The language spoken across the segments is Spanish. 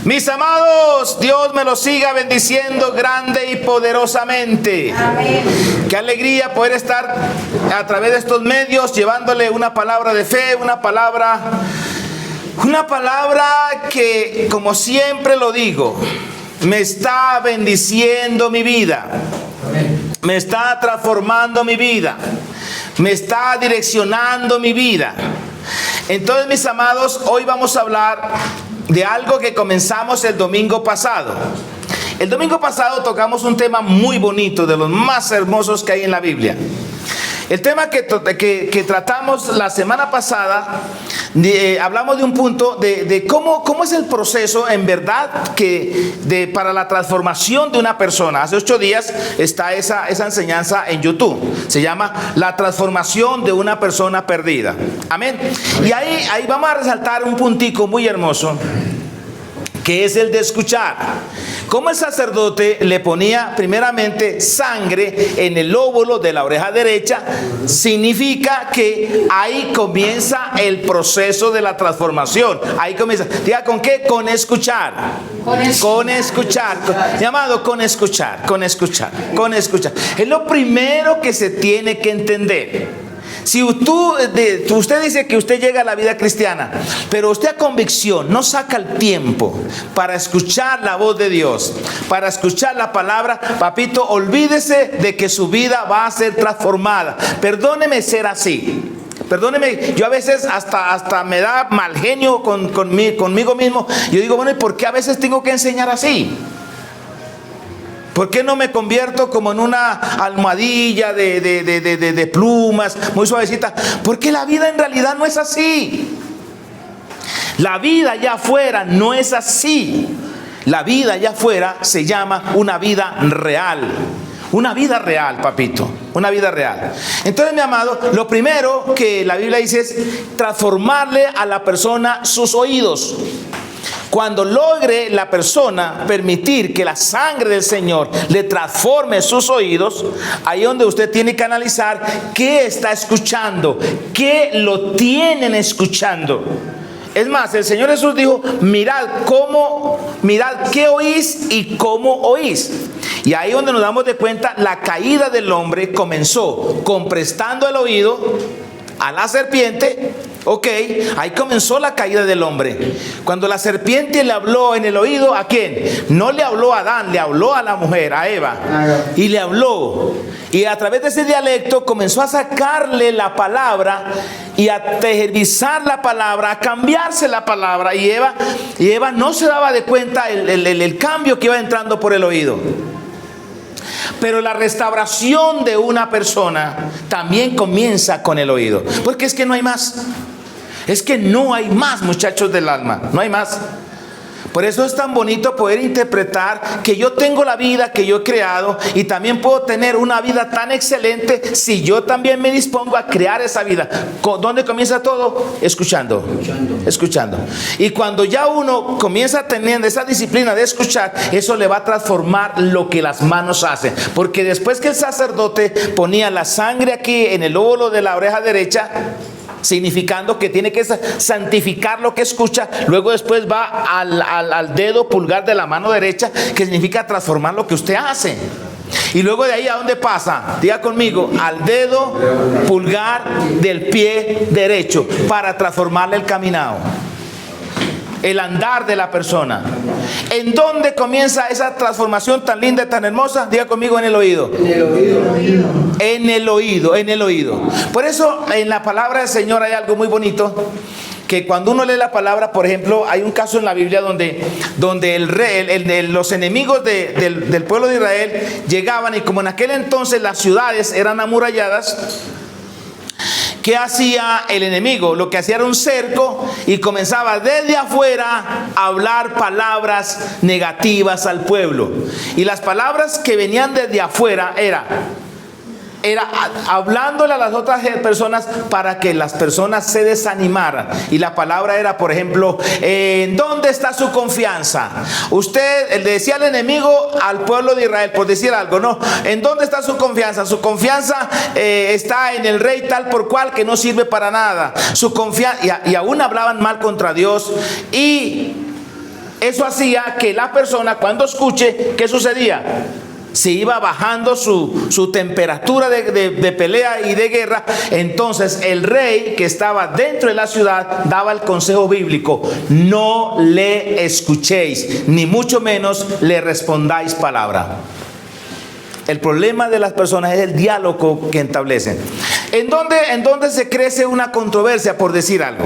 Mis amados, Dios me los siga bendiciendo grande y poderosamente. Amén. Qué alegría poder estar a través de estos medios llevándole una palabra de fe, una palabra que, como siempre lo digo, me está bendiciendo mi vida. Me está transformando mi vida. Me está direccionando mi vida. Entonces, mis amados, hoy vamos a hablar de algo que comenzamos el domingo pasado. El domingo pasado tocamos un tema muy bonito, de los más hermosos que hay en la Biblia. El tema que tratamos la semana pasada, hablamos de un punto de cómo es el proceso en verdad para la transformación de una persona. Hace 8 días está esa enseñanza en YouTube. Se llama La transformación de una persona perdida. Amén. Y ahí vamos a resaltar un puntico muy hermoso, que es el de escuchar. Como el sacerdote le ponía primeramente sangre en el lóbulo de la oreja derecha, significa que ahí comienza el proceso de la transformación. Ahí comienza. Diga, ¿con qué? Con escuchar. Con escuchar. Llamado con escuchar. Es lo primero que se tiene que entender. Si usted dice que usted llega a la vida cristiana, pero usted a convicción no saca el tiempo para escuchar la voz de Dios, para escuchar la palabra, papito, olvídese de que su vida va a ser transformada. Perdóneme ser así. Perdóneme, yo a veces hasta me da mal genio conmigo mismo. Yo digo, bueno, ¿y por qué a veces tengo que enseñar así? ¿Por qué no me convierto como en una almohadilla de plumas, muy suavecita? Porque la vida en realidad no es así. La vida allá afuera no es así. La vida allá afuera se llama una vida real. Una vida real, papito. Una vida real. Entonces, mi amado, lo primero que la Biblia dice es transformarle a la persona sus oídos. Cuando logre la persona permitir que la sangre del Señor le transforme sus oídos, ahí es donde usted tiene que analizar qué está escuchando, qué lo tienen escuchando. Es más, el Señor Jesús dijo, mirad qué oís y cómo oís. Y ahí es donde nos damos de cuenta, la caída del hombre comenzó con prestando el oído a la serpiente. Ok, ahí comenzó la caída del hombre. Cuando la serpiente le habló en el oído, ¿a quién? No le habló a Adán, le habló a la mujer, a Eva. Y le habló. Y a través de ese dialecto comenzó a sacarle la palabra y a tergiversar la palabra, a cambiarse la palabra. Y Eva no se daba de cuenta el cambio que iba entrando por el oído. Pero la restauración de una persona también comienza con el oído. Porque es que no hay más. Es que no hay más, muchachos del alma. No hay más. Por eso es tan bonito poder interpretar que yo tengo la vida que yo he creado y también puedo tener una vida tan excelente si yo también me dispongo a crear esa vida. ¿Dónde comienza todo? Escuchando. Y cuando ya uno comienza teniendo esa disciplina de escuchar, eso le va a transformar lo que las manos hacen. Porque después que el sacerdote ponía la sangre aquí en el lóbulo de la oreja derecha, significando que tiene que santificar lo que escucha, luego después va al dedo pulgar de la mano derecha, que significa transformar lo que usted hace. Y luego de ahí, ¿a dónde pasa? Diga conmigo, al dedo pulgar del pie derecho, para transformarle el caminado, el andar de la persona. ¿En dónde comienza esa transformación tan linda y tan hermosa? Diga conmigo, en el oído. En el oído. Por eso en la palabra del Señor hay algo muy bonito, que cuando uno lee la palabra, por ejemplo, hay un caso en la Biblia donde el rey, los enemigos del pueblo de Israel llegaban, y como en aquel entonces las ciudades eran amuralladas, ¿qué hacía el enemigo? Lo que hacía era un cerco y comenzaba desde afuera a hablar palabras negativas al pueblo. Y las palabras que venían desde afuera era hablándole a las otras personas para que las personas se desanimaran. Y la palabra era, por ejemplo, ¿en dónde está su confianza? Usted le decía al enemigo, al pueblo de Israel, por decir algo, ¿no? ¿En dónde está su confianza? Su confianza está en el rey tal por cual, que no sirve para nada. Su confianza, y aún hablaban mal contra Dios. Y Eso hacía que la persona, cuando escuche, ¿qué sucedía? Se iba bajando su temperatura de pelea y de guerra. Entonces el rey que estaba dentro de la ciudad daba el consejo bíblico: no le escuchéis, ni mucho menos le respondáis palabra. El problema de las personas es el diálogo que establecen. ¿En dónde se crece una controversia por decir algo?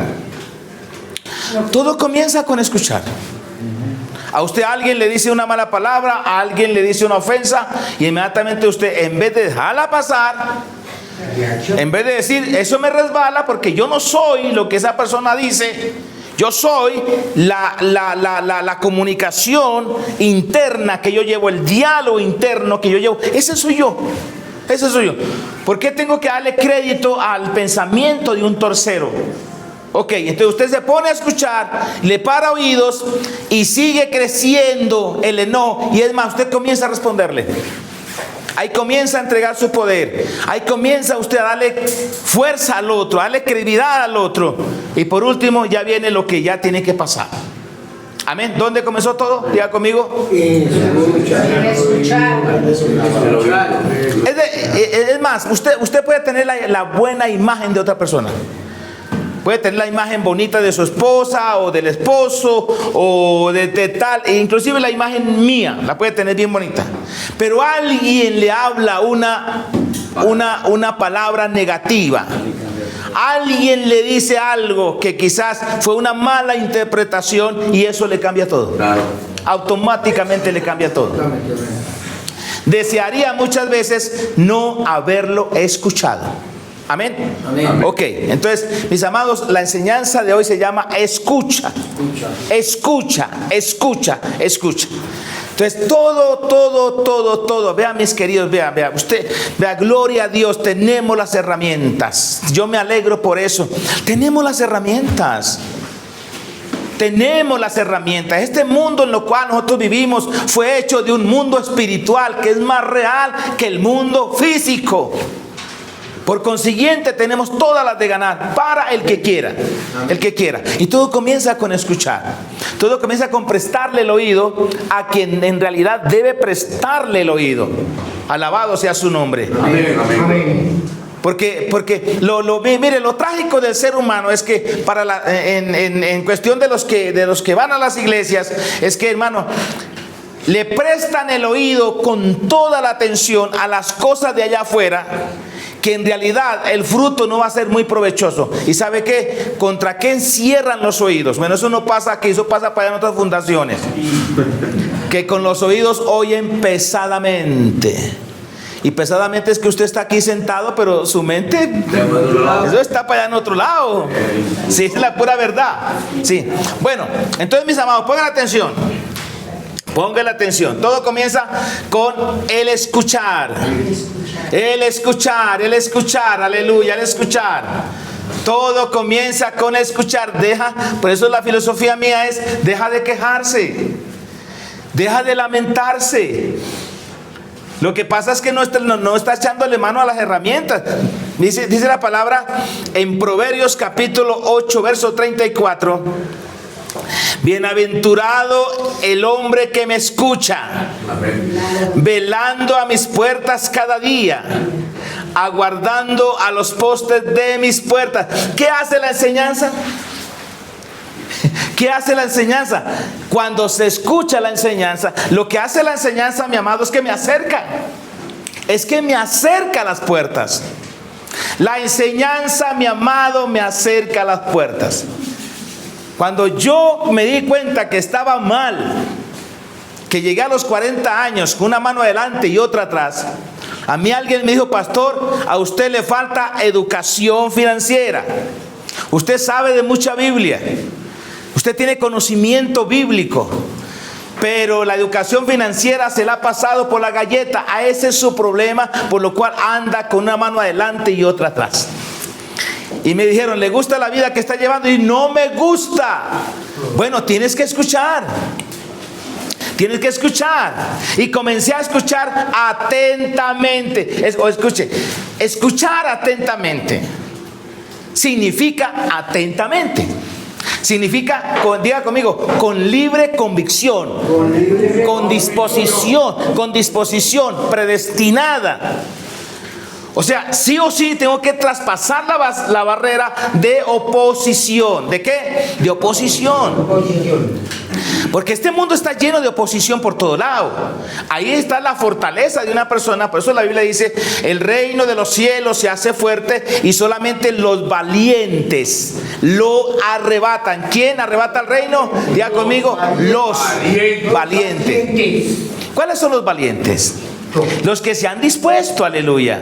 Todo comienza con escuchar. A usted alguien le dice una mala palabra, a alguien le dice una ofensa, y inmediatamente usted, en vez de dejarla pasar, en vez de decir, eso me resbala porque yo no soy lo que esa persona dice, yo soy la comunicación interna que yo llevo, el diálogo interno que yo llevo. Ese soy yo. Ese soy yo. ¿Por qué tengo que darle crédito al pensamiento de un tercero? Ok, entonces usted se pone a escuchar, le para oídos y sigue creciendo el enojo. Y es más, usted comienza a responderle. Ahí comienza a entregar su poder. Ahí comienza usted a darle fuerza al otro, a darle credibilidad al otro. Y por último ya viene lo que ya tiene que pasar. Amén. ¿Dónde comenzó todo? Diga conmigo. Es más, usted puede tener la buena imagen de otra persona. Puede tener la imagen bonita de su esposa o del esposo o de tal, e inclusive la imagen mía la puede tener bien bonita. Pero alguien le habla una palabra negativa. Alguien le dice algo que quizás fue una mala interpretación y eso le cambia todo. Claro. Automáticamente le cambia todo. Desearía muchas veces no haberlo escuchado. Amén. Amén. Ok, entonces, mis amados, la enseñanza de hoy se llama escucha. Escucha, escucha, escucha. Entonces, todo, vea, mis queridos, vea, usted, vea, gloria a Dios, tenemos las herramientas. Yo me alegro por eso. Tenemos las herramientas. Tenemos las herramientas. Este mundo en el cual nosotros vivimos fue hecho de un mundo espiritual que es más real que el mundo físico. Por consiguiente, tenemos todas las de ganar para el que quiera. El que quiera. Y todo comienza con escuchar. Todo comienza con prestarle el oído a quien en realidad debe prestarle el oído. Alabado sea su nombre. Amén. Amén. Porque mire, lo trágico del ser humano es que en cuestión de los que van a las iglesias, es que, hermano, le prestan el oído con toda la atención a las cosas de allá afuera, que en realidad el fruto no va a ser muy provechoso. ¿Y sabe qué? ¿Contra qué cierran los oídos? Bueno, eso no pasa aquí, eso pasa para allá en otras fundaciones. Que con los oídos oyen pesadamente. Y pesadamente es que usted está aquí sentado, pero su mente, eso está para allá en otro lado. Sí, es la pura verdad. Sí. Bueno, entonces, mis amados, pongan atención. Pongan atención. Todo comienza con el escuchar. El escuchar, aleluya, el escuchar. Todo comienza con escuchar. Por eso la filosofía mía es: deja de quejarse, deja de lamentarse. Lo que pasa es que no está echándole mano a las herramientas. Dice la palabra en Proverbios capítulo 8, verso 34. Bienaventurado el hombre que me escucha, velando a mis puertas cada día, aguardando a los postes de mis puertas. ¿Qué hace la enseñanza? ¿Qué hace la enseñanza? Cuando se escucha la enseñanza, lo que hace la enseñanza, mi amado, es que me acerca. Es que me acerca a las puertas. La enseñanza, mi amado, me acerca a las puertas. Cuando yo me di cuenta que estaba mal, que llegué a los 40 años con una mano adelante y otra atrás, a mí alguien me dijo: pastor, a usted le falta educación financiera. Usted sabe de mucha Biblia. Usted tiene conocimiento bíblico, pero la educación financiera se la ha pasado por la galleta. A ese es su problema, por lo cual anda con una mano adelante y otra atrás. Y me dijeron: ¿le gusta la vida que está llevando? Y no me gusta. Bueno, tienes que escuchar. Tienes que escuchar. Y comencé a escuchar atentamente. Escuche, escuchar atentamente significa atentamente. Significa, diga conmigo, con libre convicción, con disposición, predestinada. O sea, sí o sí tengo que traspasar la barrera de oposición. ¿De qué? De oposición. Porque este mundo está lleno de oposición por todo lado. Ahí está la fortaleza de una persona. Por eso la Biblia dice: el reino de los cielos se hace fuerte y solamente los valientes lo arrebatan. ¿Quién arrebata el reino? Diga conmigo, los valientes. ¿Cuáles son los valientes? Los que se han dispuesto, aleluya.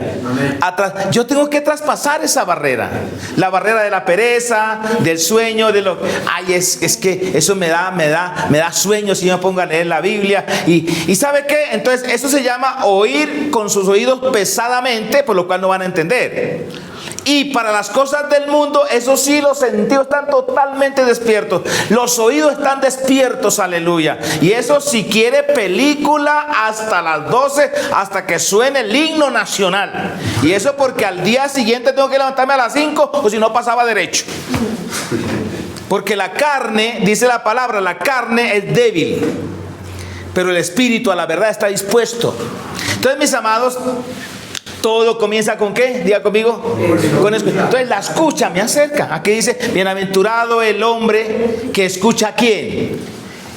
Yo tengo que traspasar esa barrera. La barrera de la pereza, del sueño, de lo... Ay, es que eso me da sueño si yo me pongo a leer la Biblia. Y ¿sabe qué? Entonces eso se llama oír con sus oídos pesadamente, por lo cual no van a entender. Y para las cosas del mundo, eso sí, los sentidos están totalmente despiertos. Los oídos están despiertos, aleluya. Y eso, si quiere película, hasta las 12, hasta que suene el himno nacional. Y eso porque al día siguiente tengo que levantarme a las 5, o si no pasaba derecho. Porque la carne, dice la palabra, la carne es débil, pero el espíritu a la verdad está dispuesto. Entonces, mis amados, todo comienza con ¿qué? Diga conmigo. Con escucha. Entonces la escucha me acerca. Aquí dice: bienaventurado el hombre que escucha a quién.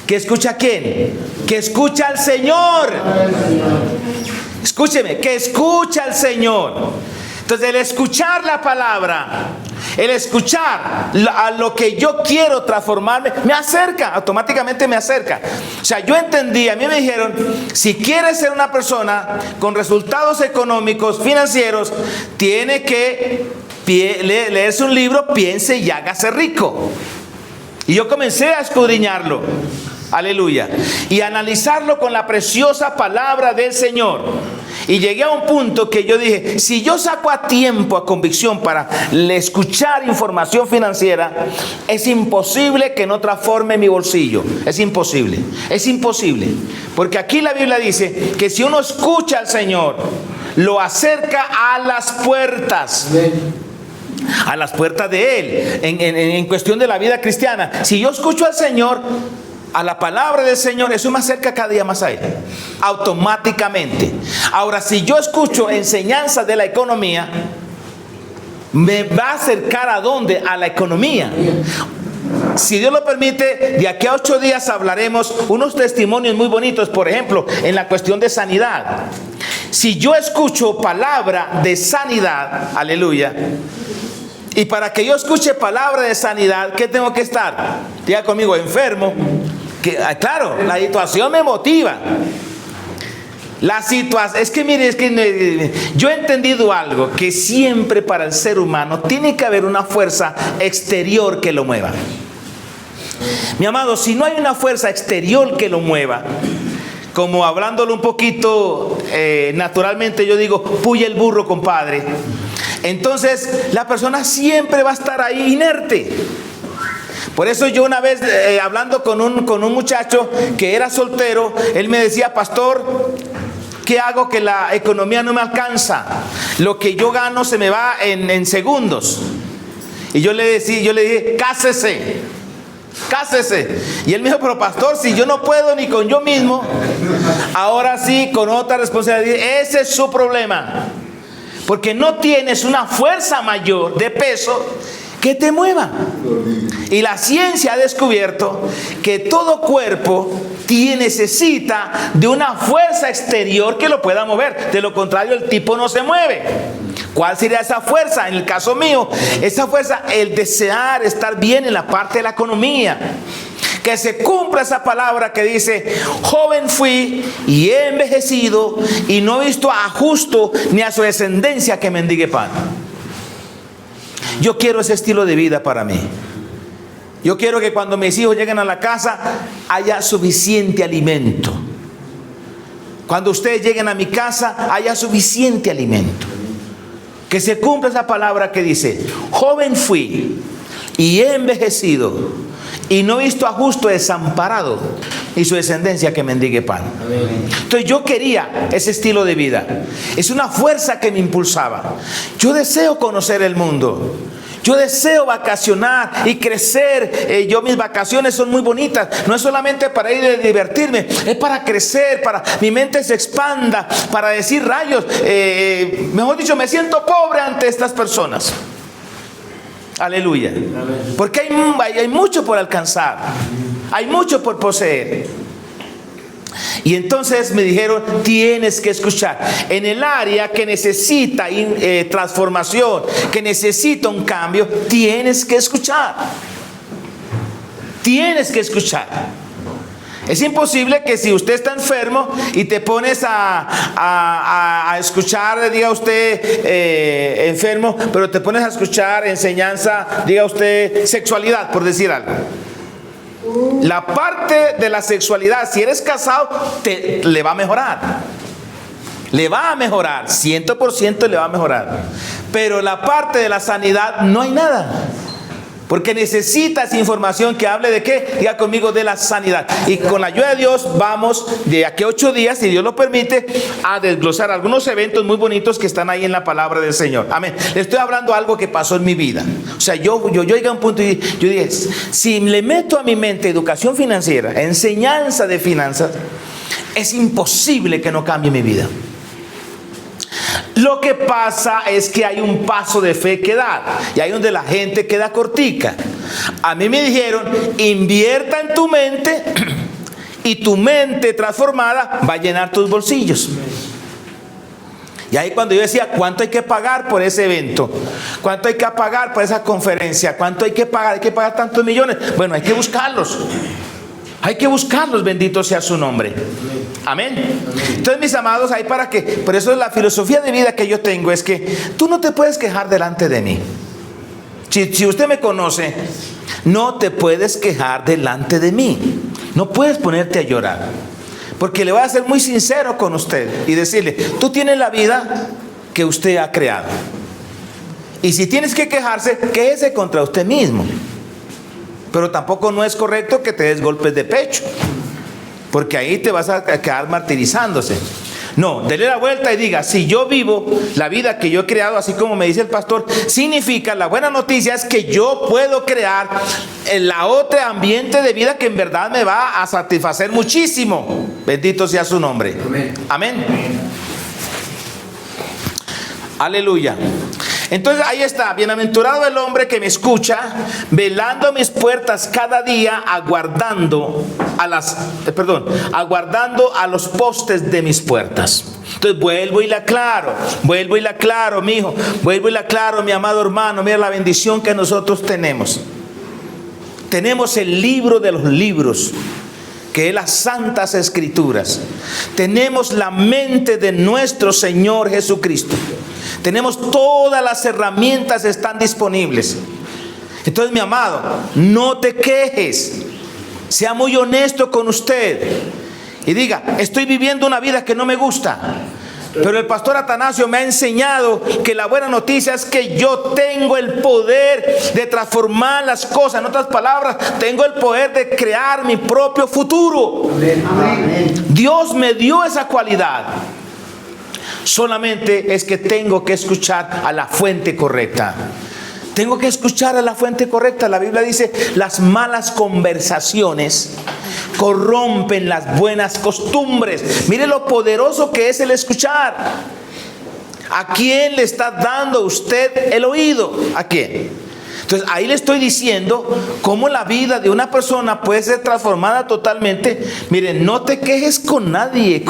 ¿Que escucha a quién? Que escucha al Señor. Escúcheme, que escucha al Señor. Entonces el escuchar la palabra, el escuchar a lo que yo quiero transformarme, me acerca, automáticamente me acerca. O sea, yo entendí, a mí me dijeron: si quieres ser una persona con resultados económicos, financieros, tiene que leerse un libro, Piense y hágase rico. Y yo comencé a escudriñarlo, aleluya, y analizarlo con la preciosa palabra del Señor. Y llegué a un punto que yo dije: si yo saco a tiempo, a convicción, para escuchar información financiera, es imposible que no transforme mi bolsillo. Es imposible, es imposible. Porque aquí la Biblia dice que si uno escucha al Señor, lo acerca a las puertas. A las puertas de Él, en cuestión de la vida cristiana. Si yo escucho al Señor, a la palabra del Señor, eso me acerca cada día más a Él, automáticamente. Ahora, si yo escucho enseñanzas de la economía, me va a acercar ¿a dónde? A la economía. Si Dios lo permite, de aquí a 8 días hablaremos unos testimonios muy bonitos, por ejemplo, en la cuestión de sanidad. Si yo escucho palabra de sanidad, aleluya, y para que yo escuche palabra de sanidad, ¿qué tengo que estar? Diga conmigo, enfermo. Claro, la situación me motiva. La situación, es que mire, yo he entendido algo, que siempre para el ser humano tiene que haber una fuerza exterior que lo mueva. Mi amado, si no hay una fuerza exterior que lo mueva, como hablándolo un poquito naturalmente, yo digo: puye el burro, compadre. Entonces la persona siempre va a estar ahí inerte. Por eso yo una vez hablando con un muchacho que era soltero, él me decía: pastor, ¿qué hago que la economía no me alcanza? Lo que yo gano se me va en segundos. Y yo le dije: cásese. Y él me dijo: pero pastor, si yo no puedo ni con yo mismo, ahora sí, con otra responsabilidad. Ese es su problema, porque no tienes una fuerza mayor de peso que te mueva. Y la ciencia ha descubierto que todo cuerpo necesita de una fuerza exterior que lo pueda mover. De lo contrario, el tipo no se mueve. ¿Cuál sería esa fuerza? En el caso mío, esa fuerza, el desear estar bien en la parte de la economía. Que se cumpla esa palabra que dice: joven fui y he envejecido y no he visto a justo ni a su descendencia que mendigue pan. Yo quiero ese estilo de vida para mí. Yo quiero que cuando mis hijos lleguen a la casa haya suficiente alimento. Cuando ustedes lleguen a mi casa haya suficiente alimento. Que se cumpla esa palabra que dice: joven fui y he envejecido y no he visto a justo desamparado y su descendencia que mendigue pan. Entonces yo quería ese estilo de vida. Es una fuerza que me impulsaba. Yo deseo conocer el mundo. Yo deseo vacacionar y crecer. Mis vacaciones son muy bonitas. No es solamente para ir a divertirme, es para crecer, para mi mente se expanda, para decir rayos. Mejor dicho, me siento pobre ante estas personas. Aleluya. Porque hay mucho por alcanzar. Hay mucho por poseer. Y entonces me dijeron, tienes que escuchar. En el área que necesita transformación, que necesita un cambio, tienes que escuchar. Tienes que escuchar. Es imposible que si usted está enfermo y te pones a escuchar, diga usted enfermo, pero te pones a escuchar enseñanza, diga usted sexualidad, por decir algo. La parte de la sexualidad, si eres casado, le va a mejorar. Le va a mejorar, 100% le va a mejorar. Pero la parte de la sanidad no hay nada. Porque necesitas información que hable de qué, diga conmigo, de la sanidad. Y con la ayuda de Dios vamos de aquí a 8 días, si Dios lo permite, a desglosar algunos eventos muy bonitos que están ahí en la palabra del Señor. Amén. Le estoy hablando de algo que pasó en mi vida. O sea, yo llegué a un punto y yo dije, si le meto a mi mente educación financiera, enseñanza de finanzas, es imposible que no cambie mi vida. Lo que pasa es que hay un paso de fe que dar, y ahí donde la gente queda cortica. A mí me dijeron, invierta en tu mente y tu mente transformada va a llenar tus bolsillos. Y ahí cuando yo decía, ¿cuánto hay que pagar por ese evento? ¿Cuánto hay que pagar por esa conferencia? ¿Cuánto hay que pagar? Hay que pagar tantos millones. Bueno, hay que buscarlos. Hay que buscarlos, bendito sea su nombre. Amén. Entonces, mis amados, ahí para que, por eso la filosofía de vida que yo tengo es que tú no te puedes quejar delante de mí. Si usted me conoce, no te puedes quejar delante de mí. No puedes ponerte a llorar. Porque le voy a ser muy sincero con usted y decirle, tú tienes la vida que usted ha creado. Y si tienes que quejarse, quéjese contra usted mismo. Pero tampoco no es correcto que te des golpes de pecho, porque ahí te vas a quedar martirizándose. No, dele la vuelta y diga, si yo vivo la vida que yo he creado, así como me dice el pastor, significa, la buena noticia es que yo puedo crear la otra ambiente de vida que en verdad me va a satisfacer muchísimo. Bendito sea su nombre. Amén. Amén. Aleluya. Entonces ahí está, bienaventurado el hombre que me escucha, velando mis puertas cada día, aguardando a los postes de mis puertas. Entonces vuelvo y la aclaro, mi hijo, vuelvo y la aclaro, mi amado hermano. Mira la bendición que nosotros tenemos. Tenemos el libro de los libros, que es las Santas Escrituras. Tenemos la mente de nuestro Señor Jesucristo. Tenemos todas las herramientas, están disponibles. Entonces, mi amado, no te quejes. Sea muy honesto con usted y diga, estoy viviendo una vida que no me gusta. Pero el pastor Atanasio me ha enseñado que la buena noticia es que yo tengo el poder de transformar las cosas. En otras palabras, tengo el poder de crear mi propio futuro. Amén. Dios me dio esa cualidad. Solamente es que tengo que escuchar a la fuente correcta. Tengo que escuchar a la fuente correcta. La Biblia dice, las malas conversaciones corrompen las buenas costumbres. Mire lo poderoso que es el escuchar. ¿A quién le está dando usted el oído? ¿A quién? Entonces ahí le estoy diciendo cómo la vida de una persona puede ser transformada totalmente. Miren, no te quejes con nadie.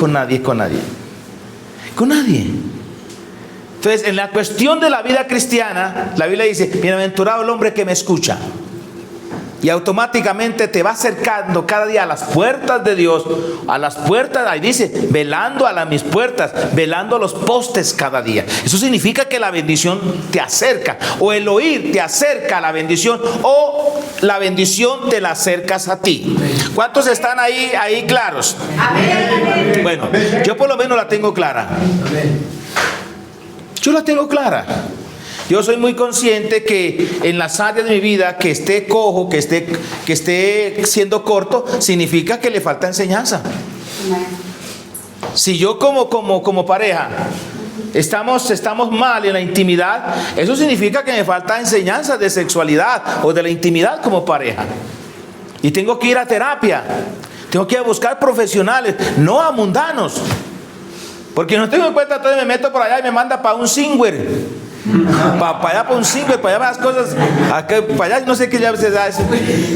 Entonces, en la cuestión de la vida cristiana, la Biblia dice, bienaventurado el hombre que me escucha. Y automáticamente te va acercando cada día a las puertas de Dios, a las puertas, ahí dice, velando a mis puertas, velando a los postes cada día. Eso significa que la bendición te acerca, o el oír te acerca a la bendición, o la bendición te la acercas a ti. ¿Cuántos están ahí claros? Amén. Bueno, yo por lo menos la tengo clara. Yo la tengo clara. Yo soy muy consciente que en las áreas de mi vida que esté cojo, que esté siendo corto, significa que le falta enseñanza. Si yo como pareja estamos mal en la intimidad, eso significa que me falta enseñanza de sexualidad o de la intimidad como pareja. Y tengo que ir a terapia, tengo que ir a buscar profesionales, no a mundanos. Porque no tengo en cuenta, entonces me meto por allá y me manda para un singer. Para allá, para un singer, para allá para las cosas, para allá no sé qué ya se da,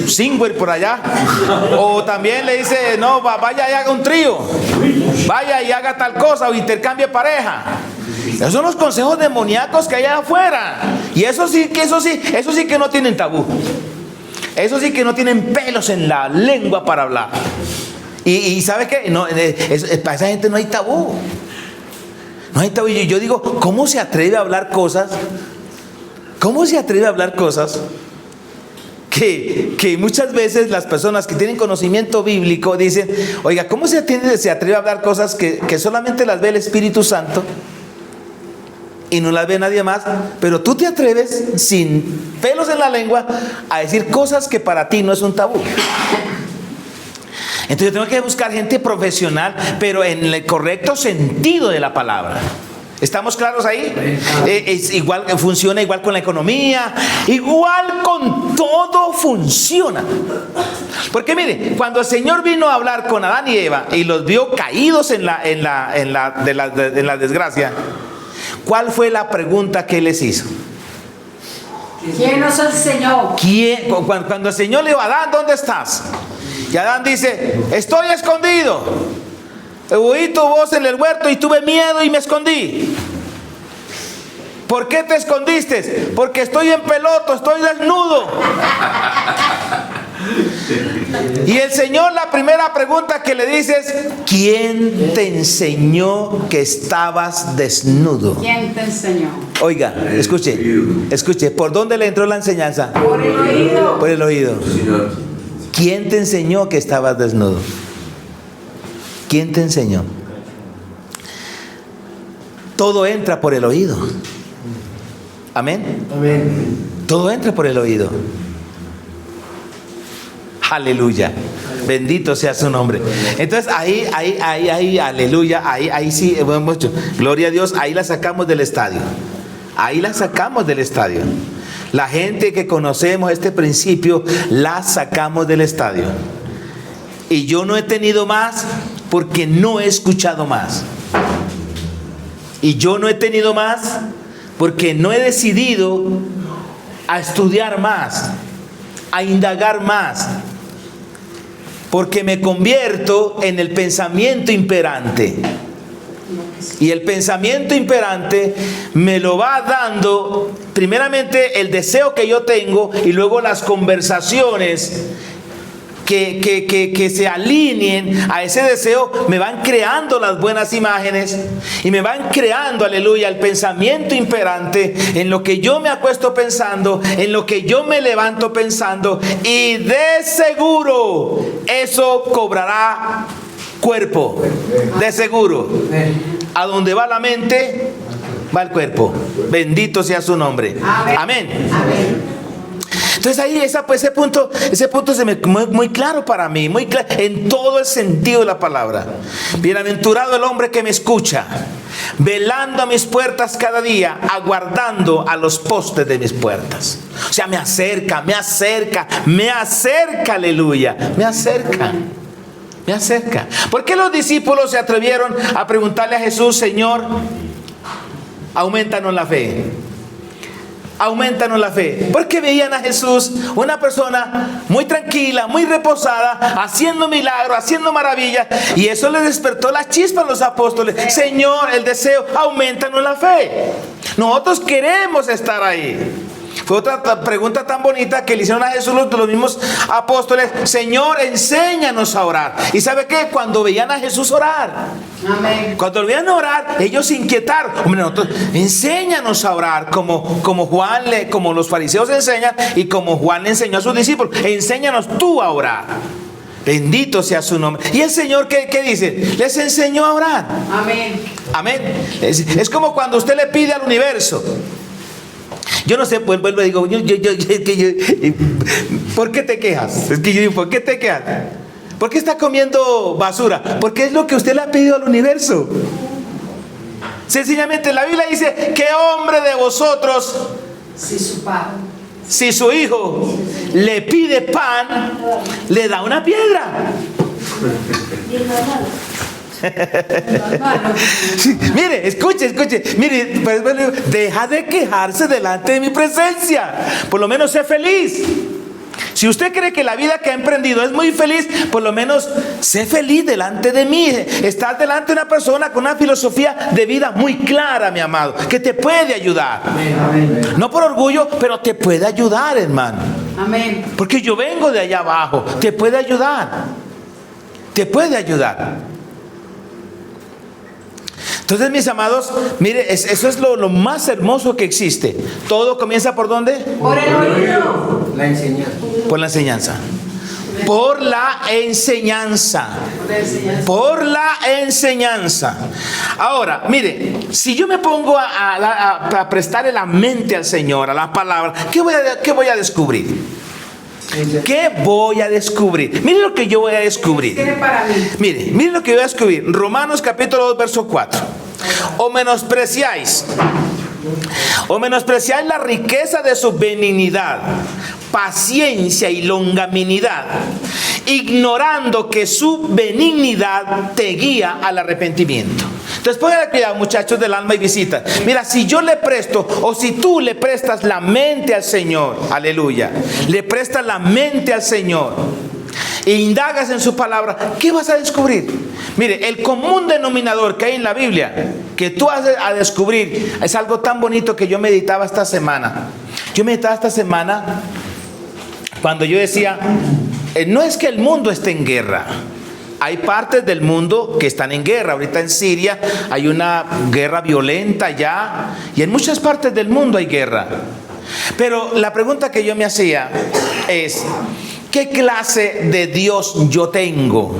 singer por allá. O también le dice, no, vaya y haga un trío, vaya y haga tal cosa o intercambie pareja. Esos son los consejos demoníacos que hay allá afuera. Y eso sí que no tienen tabú. Eso sí que no tienen pelos en la lengua para hablar. Y ¿sabe qué? No, para esa gente no hay tabú. No hay tabú. Y yo digo, ¿cómo se atreve a hablar cosas? ¿Cómo se atreve a hablar cosas que muchas veces las personas que tienen conocimiento bíblico dicen, oiga, ¿cómo se atreve a hablar cosas que solamente las ve el Espíritu Santo y no las ve nadie más? Pero tú te atreves sin pelos en la lengua a decir cosas que para ti no es un tabú. Entonces yo tengo que buscar gente profesional, pero en el correcto sentido de la palabra. ¿Estamos claros ahí? Es igual, funciona igual con la economía, igual con todo funciona. Porque mire, cuando el Señor vino a hablar con Adán y Eva y los vio caídos en la desgracia, ¿cuál fue la pregunta que Él les hizo? ¿Quién nos enseñó? Cuando el Señor le dijo, Adán, ¿dónde estás? Y Adán dice, estoy escondido. Oí tu voz en el huerto y tuve miedo y me escondí. ¿Por qué te escondiste? Porque estoy en peloto, estoy desnudo. Y el Señor, la primera pregunta que le dice es, ¿quién te enseñó que estabas desnudo? ¿Quién te enseñó? Oiga, escuche, ¿por dónde le entró la enseñanza? Por el oído. Por el oído. ¿Quién te enseñó que estabas desnudo? ¿Quién te enseñó? Todo entra por el oído. Amén. Amén. Todo entra por el oído. Aleluya. Bendito sea su nombre. Entonces ahí, aleluya, ahí sí, mucho. Gloria a Dios, ahí la sacamos del estadio. Ahí la sacamos del estadio. La gente que conocemos este principio, la sacamos del estadio. Y yo no he tenido más porque no he escuchado más. Y yo no he tenido más porque no he decidido a estudiar más, a indagar más. Porque me convierto en el pensamiento imperante. Y el pensamiento imperante me lo va dando primeramente el deseo que yo tengo y luego las conversaciones que se alineen a ese deseo me van creando las buenas imágenes y me van creando, aleluya, el pensamiento imperante en lo que yo me acuesto pensando, en lo que yo me levanto pensando, y de seguro eso cobrará cuerpo, de seguro. A donde va la mente, va el cuerpo. Bendito sea su nombre. Amén. Amén. Entonces ahí ese punto se me muy claro para mí, muy claro en todo el sentido de la palabra. Bienaventurado el hombre que me escucha, velando a mis puertas cada día, aguardando a los postes de mis puertas. O sea, me acerca, aleluya, me acerca. ¿Por qué los discípulos se atrevieron a preguntarle a Jesús, Señor, aumentanos la fe? Aumentanos la fe. Porque veían a Jesús, una persona muy tranquila, muy reposada, haciendo milagros, haciendo maravillas, y eso les despertó la chispa a los apóstoles. Señor, el deseo, aumentanos la fe. Nosotros queremos estar ahí. Fue otra pregunta tan bonita que le hicieron a Jesús los mismos apóstoles. Señor, enséñanos a orar. ¿Y sabe qué? Cuando veían a Jesús orar, amén, cuando lo veían orar, ellos se inquietaron. Hombre, nosotros, enséñanos a orar como los fariseos enseñan y como Juan le enseñó a sus discípulos. Enséñanos tú a orar. Bendito sea su nombre. ¿Y el Señor qué dice? Les enseñó a orar. Amén. Amén. Es como cuando usted le pide al universo. Yo no sé, pues vuelvo y digo, ¿por qué te quejas? Es que yo digo, ¿por qué te quejas? ¿Por qué está comiendo basura? Porque es lo que usted le ha pedido al universo. Sencillamente la Biblia dice, ¿qué hombre de vosotros, Si su padre. si su hijo le pide pan, le da una piedra? Mire, escuche, mire, pues, bueno, deja de quejarse delante de mi presencia, por lo menos sé feliz. Si usted cree que la vida que ha emprendido es muy feliz, por lo menos sé feliz delante de mí. Estás delante de una persona con una filosofía de vida muy clara, mi amado, que te puede ayudar. No por orgullo, pero te puede ayudar, hermano. Amén. Porque yo vengo de allá abajo, te puede ayudar. Te puede ayudar. Entonces, mis amados, mire, eso es lo más hermoso que existe. Todo comienza ¿por dónde? Por el oído. La enseñanza. Por la enseñanza. Por la enseñanza. Por la enseñanza. Ahora, mire, si yo me pongo a prestarle la mente al Señor, a la palabra, ¿qué voy a descubrir? ¿Qué voy a descubrir? Mire lo que yo voy a descubrir. Tiene para mí. Mire lo que voy a descubrir. Romanos capítulo 2, verso 4. O menospreciáis la riqueza de su benignidad, paciencia y longanimidad, ignorando que su benignidad te guía al arrepentimiento. Entonces pongan cuidado, muchachos del alma y visita. Mira, si yo le presto, o si tú le prestas la mente al Señor, aleluya, le prestas la mente al Señor e indagas en su palabra, ¿qué vas a descubrir? Mire, el común denominador que hay en la Biblia, que tú vas a descubrir, es algo tan bonito que yo meditaba esta semana. Yo meditaba esta semana cuando yo decía, no es que el mundo esté en guerra. Hay partes del mundo que están en guerra. Ahorita en Siria hay una guerra violenta ya, y en muchas partes del mundo hay guerra. Pero la pregunta que yo me hacía es, ¿qué clase de Dios yo tengo?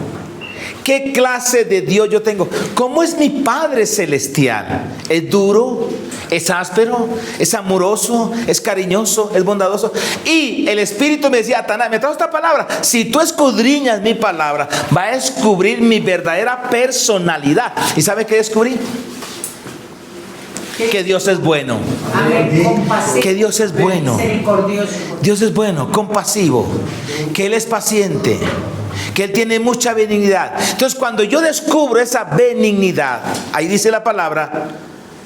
¿Qué clase de Dios yo tengo? ¿Cómo es mi Padre Celestial? ¿Es duro? ¿Es áspero? ¿Es amoroso? ¿Es cariñoso? ¿Es bondadoso? Y el Espíritu me decía, Tanás, me trajo esta palabra. Si tú escudriñas mi palabra, va a descubrir mi verdadera personalidad. ¿Y sabe qué descubrí? Que Dios es bueno. Amén. Compasivo. Que Dios es bueno. Misericordioso. Dios es bueno, compasivo. Que Él es paciente. Que Él tiene mucha benignidad. Entonces, cuando yo descubro esa benignidad, ahí dice la palabra,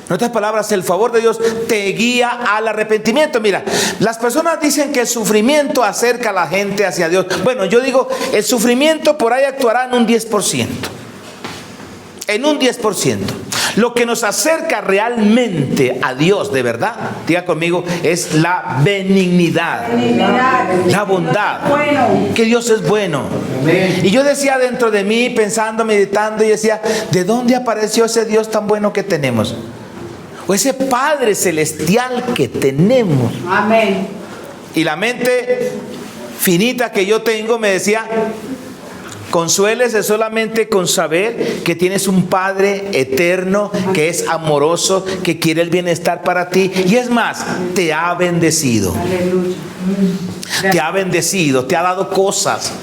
en otras palabras, el favor de Dios te guía al arrepentimiento. Mira, las personas dicen que el sufrimiento acerca a la gente hacia Dios. Bueno, yo digo, el sufrimiento por ahí actuará en un 10%. En un 10%. Lo que nos acerca realmente a Dios de verdad, diga conmigo, es la benignidad, la bondad, que Dios es bueno. Y yo decía dentro de mí, pensando, meditando, y decía, ¿de dónde apareció ese Dios tan bueno que tenemos? O ese Padre Celestial que tenemos. Amén. Y la mente finita que yo tengo me decía, consuélese solamente con saber que tienes un Padre eterno, que es amoroso, que quiere el bienestar para ti. Y es más, te ha bendecido. Aleluya. Te ha bendecido, te ha dado cosas.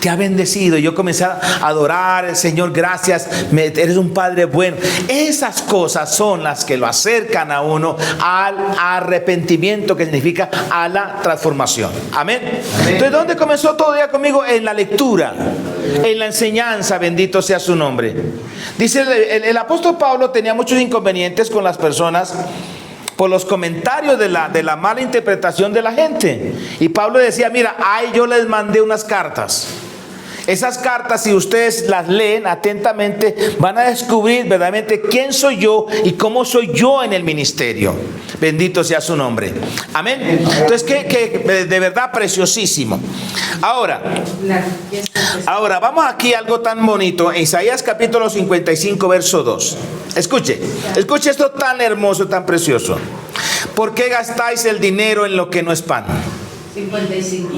Te ha bendecido. Yo comencé a adorar al Señor, gracias, eres un Padre bueno. Esas cosas son las que lo acercan a uno al arrepentimiento, que significa a la transformación. Amén. Entonces, ¿dónde comenzó todo ya conmigo? En la lectura, en la enseñanza, bendito sea su nombre. Dice el apóstol Pablo tenía muchos inconvenientes con las personas por los comentarios de la mala interpretación de la gente. Y Pablo decía, mira, yo les mandé unas cartas. Esas cartas, si ustedes las leen atentamente, van a descubrir verdaderamente quién soy yo y cómo soy yo en el ministerio. Bendito sea su nombre. Amén. Entonces, que de verdad preciosísimo. Ahora, vamos aquí a algo tan bonito. Isaías capítulo 55, verso 2. Escuche esto tan hermoso, tan precioso. ¿Por qué gastáis el dinero en lo que no es pan? 55.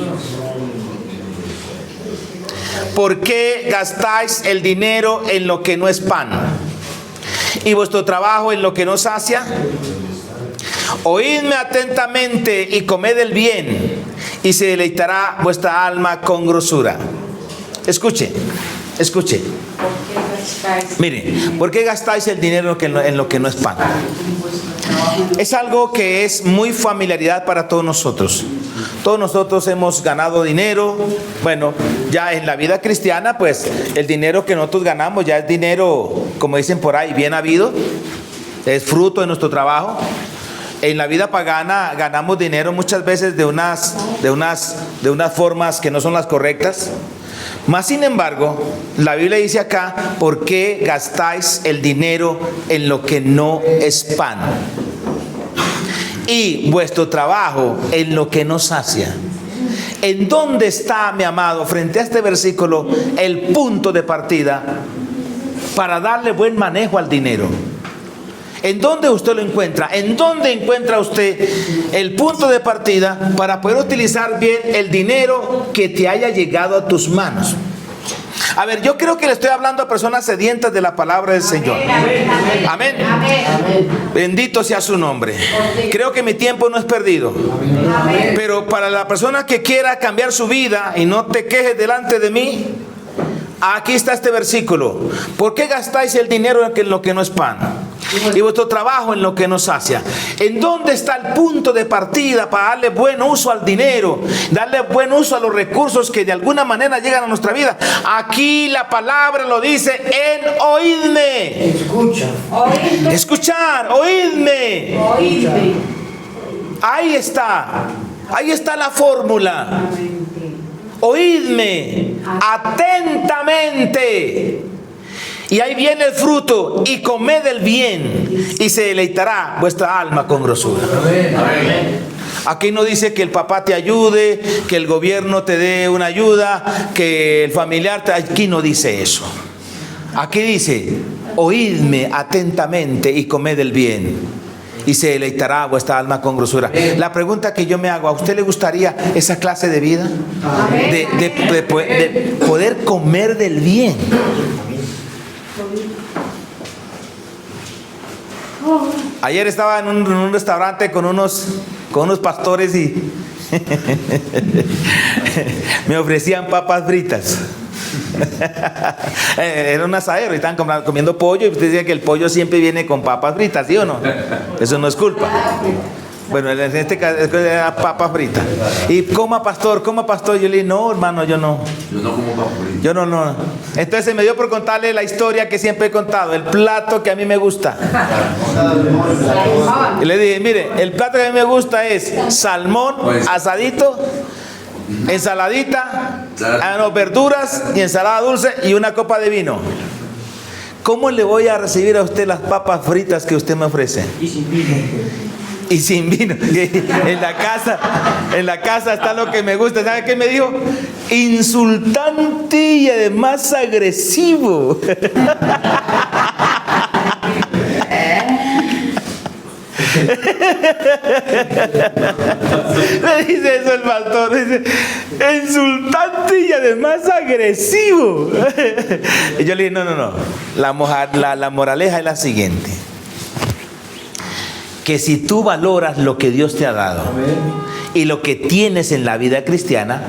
¿Por qué gastáis el dinero en lo que no es pan? ¿Y vuestro trabajo en lo que no sacia? Oídme atentamente y comed el bien, y se deleitará vuestra alma con grosura. Escuche. Mire, ¿por qué gastáis el dinero en lo que no es pan? Es algo que es muy familiaridad para todos nosotros. Todos nosotros hemos ganado dinero. Bueno, ya en la vida cristiana, pues el dinero que nosotros ganamos ya es dinero, como dicen por ahí, bien habido. Es fruto de nuestro trabajo. En la vida pagana ganamos dinero muchas veces de unas formas que no son las correctas. Mas sin embargo, la Biblia dice acá: ¿por qué gastáis el dinero en lo que no es pan? Y vuestro trabajo en lo que no sacia. ¿En dónde está, mi amado, frente a este versículo, el punto de partida para darle buen manejo al dinero? ¿En dónde usted lo encuentra? ¿En dónde encuentra usted el punto de partida para poder utilizar bien el dinero que te haya llegado a tus manos? A ver, yo creo que le estoy hablando a personas sedientas de la palabra del Señor. Amén. Bendito sea su nombre. Creo que mi tiempo no es perdido. Pero para la persona que quiera cambiar su vida y no te quejes delante de mí, aquí está este versículo. ¿Por qué gastáis el dinero en lo que no es pan? Y vuestro trabajo en lo que nos sacia. ¿En dónde está el punto de partida para darle buen uso al dinero? Darle buen uso a los recursos que de alguna manera llegan a nuestra vida. Aquí la palabra lo dice en oídme. Escucha. Escuchar, oídme. Oídme. Ahí está. Ahí está la fórmula. Oídme atentamente. Y ahí viene el fruto, y comed el bien, y se deleitará vuestra alma con grosura. Aquí no dice que el papá te ayude, que el gobierno te dé una ayuda, que el familiar te... Aquí no dice eso. Aquí dice: oídme atentamente y comed el bien, y se deleitará vuestra alma con grosura. La pregunta que yo me hago: ¿a usted le gustaría esa clase de vida? De poder comer del bien. Ayer estaba en un restaurante con unos pastores y me ofrecían papas fritas. Era un asadero y estaban comiendo pollo, y usted decía que el pollo siempre viene con papas fritas, ¿sí o no? Eso no es culpa. Bueno, en este caso era papa frita. Y coma pastor. Yo le dije: no, hermano, yo no. Yo no como papa frita. Yo no. Entonces se me dio por contarle la historia que siempre he contado, el plato que a mí me gusta. Y le dije: mire, el plato que a mí me gusta es salmón asadito, ensaladita, verduras y ensalada dulce y una copa de vino. ¿Cómo le voy a recibir a usted las papas fritas que usted me ofrece? Y sin vino. En la casa está lo que me gusta. ¿Sabe qué me dijo? Insultante y además agresivo. Le dice eso el pastor. Dice: insultante y además agresivo. Y yo le dije: no. La moraleja es la siguiente: que si tú valoras lo que Dios te ha dado y lo que tienes en la vida cristiana,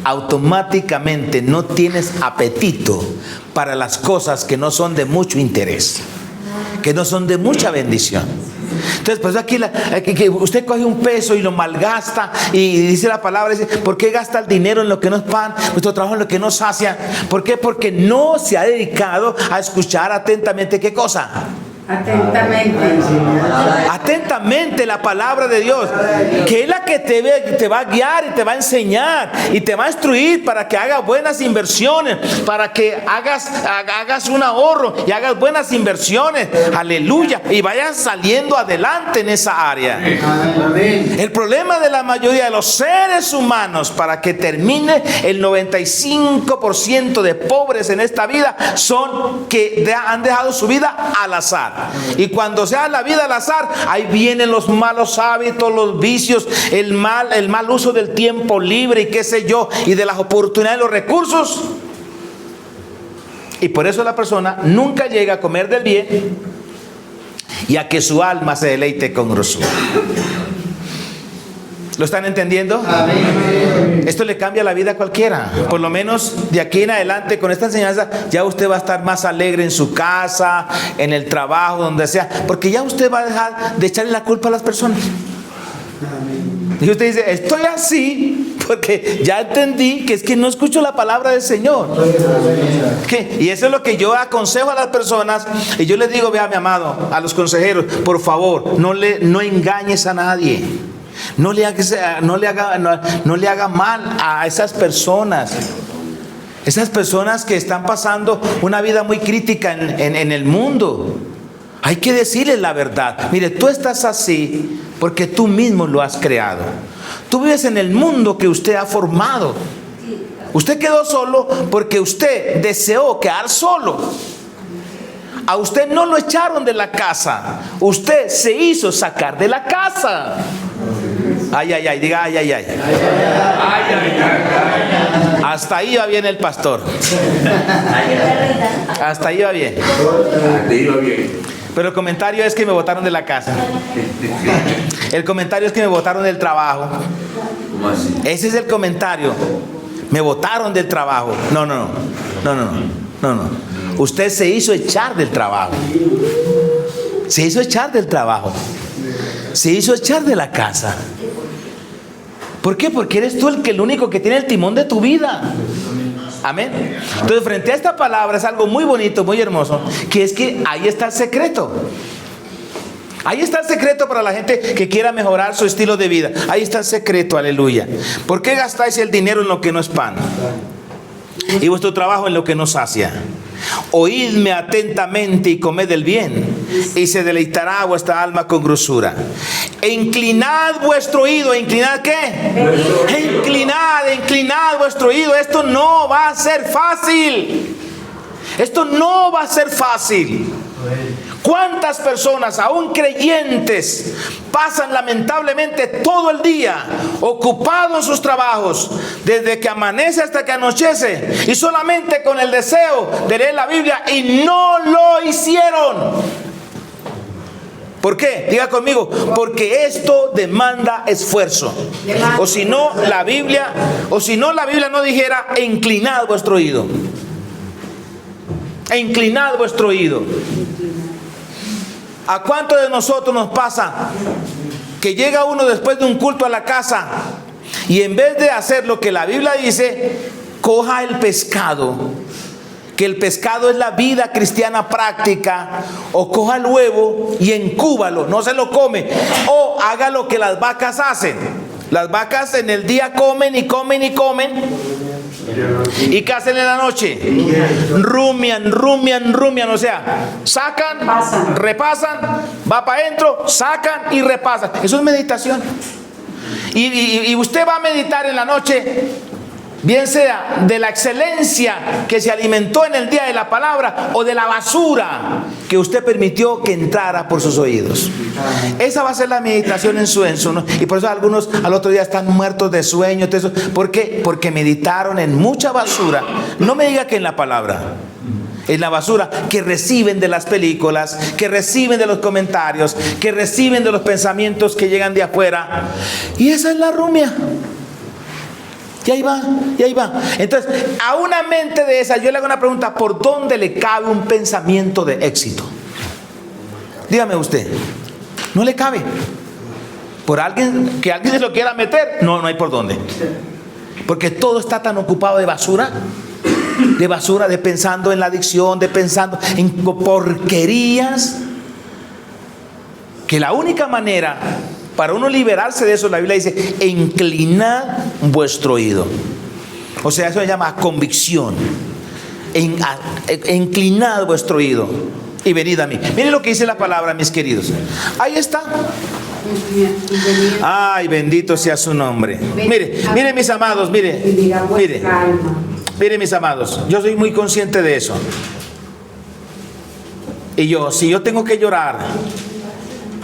automáticamente no tienes apetito para las cosas que no son de mucho interés, que no son de mucha bendición. Entonces, pues aquí que usted coge un peso y lo malgasta, y dice la palabra, dice: ¿por qué gasta el dinero en lo que no es pan, nuestro trabajo en lo que no sacia? ¿Por qué? Porque no se ha dedicado a escuchar atentamente. ¿Qué cosa? Atentamente la palabra de Dios, que es la que te va a guiar y te va a enseñar y te va a instruir para que hagas buenas inversiones, para que hagas un ahorro y hagas buenas inversiones, aleluya, y vayas saliendo adelante en esa área. El problema de la mayoría de los seres humanos, para que termine el 95% de pobres en esta vida, son que han dejado su vida al azar. Y cuando sea la vida al azar, ahí vienen los malos hábitos, los vicios, el mal uso del tiempo libre y qué sé yo, y de las oportunidades, los recursos. Y por eso la persona nunca llega a comer del bien y a que su alma se deleite con grosura. ¿Lo están entendiendo? Amén. Esto le cambia la vida a cualquiera. Por lo menos de aquí en adelante, con esta enseñanza, ya usted va a estar más alegre en su casa, en el trabajo, donde sea. Porque ya usted va a dejar de echarle la culpa a las personas. Y usted dice, estoy así porque ya entendí que es que no escucho la palabra del Señor. ¿Qué? Y eso es lo que yo aconsejo a las personas. Y yo les digo, vea mi amado, a los consejeros, por favor, no engañes a nadie. No le haga mal a esas personas. Esas personas que están pasando una vida muy crítica en el mundo. Hay que decirles la verdad. Mire, tú estás así porque tú mismo lo has creado. Tú vives en el mundo que usted ha formado. Usted quedó solo porque usted deseó quedar solo. A usted no lo echaron de la casa. Usted se hizo sacar de la casa. Ay, ay, ay, diga ay, ay, ay. Hasta ahí va bien el pastor. Hasta ahí va bien. Pero el comentario es que me botaron de la casa. El comentario es que me botaron del trabajo. Ese es el comentario. Me botaron del trabajo. No. Usted se hizo echar del trabajo. Se hizo echar del trabajo. Se hizo echar de la casa. ¿Por qué? Porque eres tú el único que tiene el timón de tu vida. Amén. Entonces, frente a esta palabra es algo muy bonito, muy hermoso, que es que ahí está el secreto. Ahí está el secreto para la gente que quiera mejorar su estilo de vida. Ahí está el secreto, aleluya. ¿Por qué gastáis el dinero en lo que no es pan? Y vuestro trabajo en lo que no sacia. Oídme atentamente y comed el bien, y se deleitará vuestra alma con grosura. E inclinad vuestro oído. ¿Inclinad qué? Inclinad vuestro oído. Esto no va a ser fácil. Esto no va a ser fácil. ¿Cuántas personas, aún creyentes, pasan lamentablemente todo el día ocupados en sus trabajos, desde que amanece hasta que anochece, y solamente con el deseo de leer la Biblia, y no lo hicieron? ¿Por qué? Diga conmigo, porque esto demanda esfuerzo. O si no, la Biblia no dijera, inclinad vuestro oído. Inclinad vuestro oído. ¿A cuántos de nosotros nos pasa que llega uno después de un culto a la casa y en vez de hacer lo que la Biblia dice, coja el pescado, que el pescado es la vida cristiana práctica, o coja el huevo y encúbalo, no se lo come, o haga lo que las vacas hacen? Las vacas en el día comen y comen y comen, ¿y qué hacen en la noche? Rumian, o sea, sacan, repasan, va para adentro, sacan y repasan. Eso es meditación. Y usted va a meditar en la noche, bien sea de la excelencia que se alimentó en el día de la palabra, o de la basura que usted permitió que entrara por sus oídos. Esa va a ser la meditación en su ¿no? Y por eso algunos al otro día están muertos de sueño. ¿Por qué? Porque meditaron en mucha basura. No me diga que en la palabra, en la basura que reciben de las películas, que reciben de los comentarios, que reciben de los pensamientos que llegan de afuera. Y esa es la rumia. Y ahí va. Entonces, a una mente de esa, yo le hago una pregunta: ¿por dónde le cabe un pensamiento de éxito? Dígame usted. No le cabe. ¿Por alguien que alguien se lo quiera meter? No hay por dónde. Porque todo está tan ocupado de basura, de pensando en la adicción, de pensando en porquerías, que la única manera para uno liberarse de eso, la Biblia dice, inclinad vuestro oído. O sea, eso se llama convicción. Inclinad vuestro oído y venid a mí. Miren lo que dice la palabra, mis queridos. Ahí está. Ay, bendito sea su nombre. Mire mis amados, mire, mis amados, yo soy muy consciente de eso. Y si yo tengo que llorar,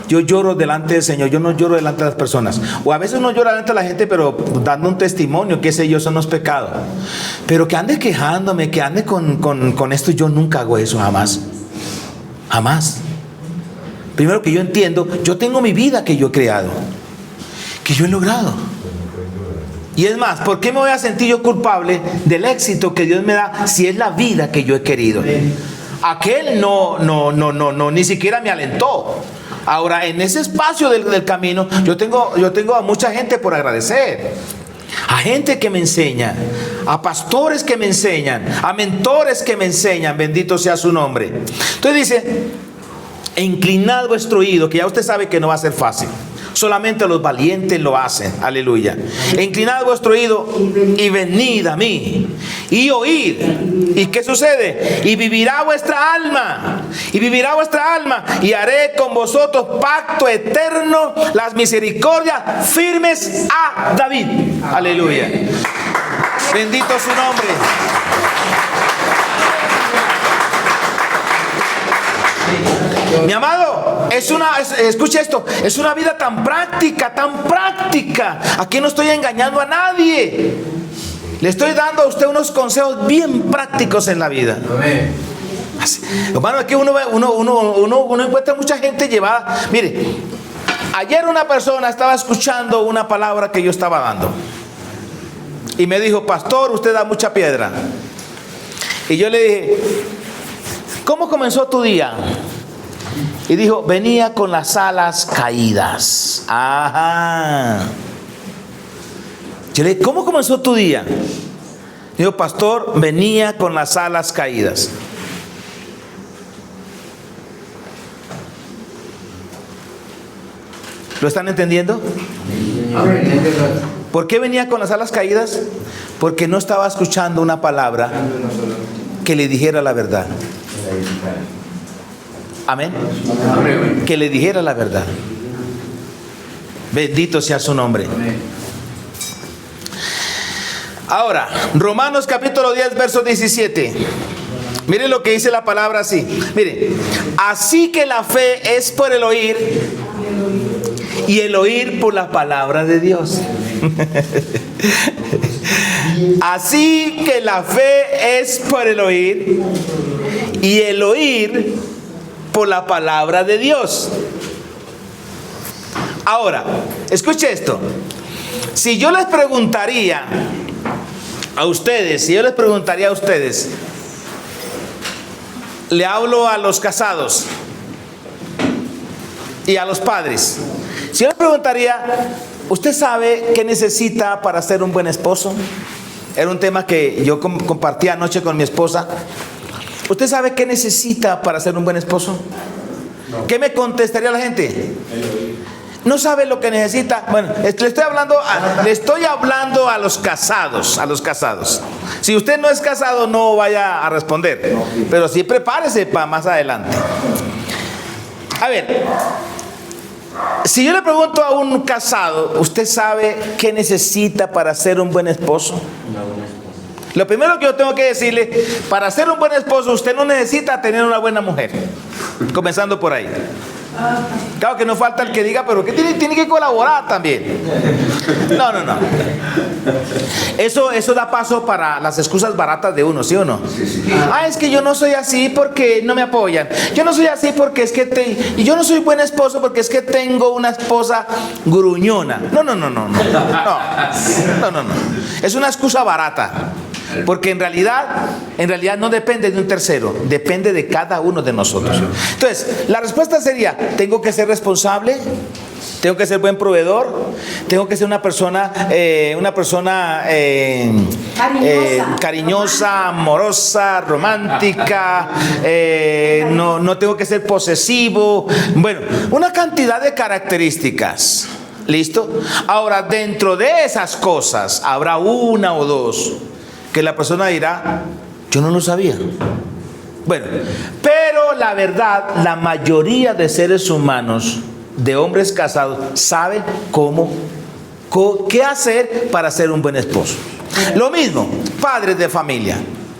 yo lloro delante del Señor. Yo no lloro delante de las personas. O a veces uno llora delante de la gente, pero dando un testimonio, qué sé yo, eso no es pecado. Pero que ande quejándome, que ande con esto, yo nunca hago eso, jamás. Primero, que yo entiendo, yo tengo mi vida que yo he creado, que yo he logrado. Y es más, ¿por qué me voy a sentir yo culpable del éxito que Dios me da si es la vida que yo he querido? Aquel no, ni siquiera me alentó. Ahora, en ese espacio del camino, yo tengo a mucha gente por agradecer. A gente que me enseña, a pastores que me enseñan, a mentores que me enseñan, bendito sea su nombre. Entonces dice, inclinad vuestro oído, que ya usted sabe que no va a ser fácil. Solamente los valientes lo hacen, aleluya. Inclinad vuestro oído y venid a mí y oíd. ¿Y qué sucede? Y vivirá vuestra alma, y vivirá vuestra alma, y haré con vosotros pacto eterno, las misericordias firmes a David. Aleluya. Bendito su nombre. Mi amado, escuche esto, es una vida tan práctica, tan práctica. Aquí no estoy engañando a nadie. Le estoy dando a usted unos consejos bien prácticos en la vida. Amén. Hermano, aquí uno encuentra mucha gente llevada. Mire, ayer una persona estaba escuchando una palabra que yo estaba dando y me dijo, pastor, usted da mucha piedra. Y yo le dije, ¿cómo comenzó tu día? Y dijo, venía con las alas caídas. Ajá. Yo le dije, ¿cómo comenzó tu día? Dijo, pastor, venía con las alas caídas. ¿Lo están entendiendo? ¿Por qué venía con las alas caídas? Porque no estaba escuchando una palabra que le dijera la verdad. Amén. Que le dijera la verdad. Bendito sea su nombre. Ahora, Romanos capítulo 10, verso 17. Miren lo que dice la palabra así. Mire, así que la fe es por el oír y el oír por la palabra de Dios. Así que la fe es por el oír y el oír por la palabra de Dios. Ahora, escuche esto. Si yo les preguntaría a ustedes, le hablo a los casados y a los padres. Si yo les preguntaría, ¿usted sabe qué necesita para ser un buen esposo? Era un tema que yo compartí anoche con mi esposa. ¿Usted sabe qué necesita para ser un buen esposo? No. ¿Qué me contestaría la gente? ¿No sabe lo que necesita? Bueno, le estoy hablando a los casados, Si usted no es casado, no vaya a responder, pero sí prepárese para más adelante. A ver, si yo le pregunto a un casado, ¿usted sabe qué necesita para ser un buen esposo? Lo primero que yo tengo que decirle, para ser un buen esposo, usted no necesita tener una buena mujer. Comenzando por ahí. Claro que no falta el que diga, pero que tiene que colaborar también. No. Eso da paso para las excusas baratas de uno, ¿sí o no? Es que yo no soy así porque no me apoyan. Yo no soy así porque es que y yo no soy buen esposo porque es que tengo una esposa gruñona. No. Es una excusa barata. Porque en realidad no depende de un tercero, depende de cada uno de nosotros. Entonces, la respuesta sería, tengo que ser responsable, tengo que ser buen proveedor, tengo que ser una persona cariñosa, amorosa, romántica, no tengo que ser posesivo. Bueno, una cantidad de características. ¿Listo? Ahora, dentro de esas cosas habrá una o dos que la persona dirá, yo no lo sabía. Bueno, pero la verdad, la mayoría de seres humanos, de hombres casados, saben qué hacer para ser un buen esposo. Lo mismo, padres de familia.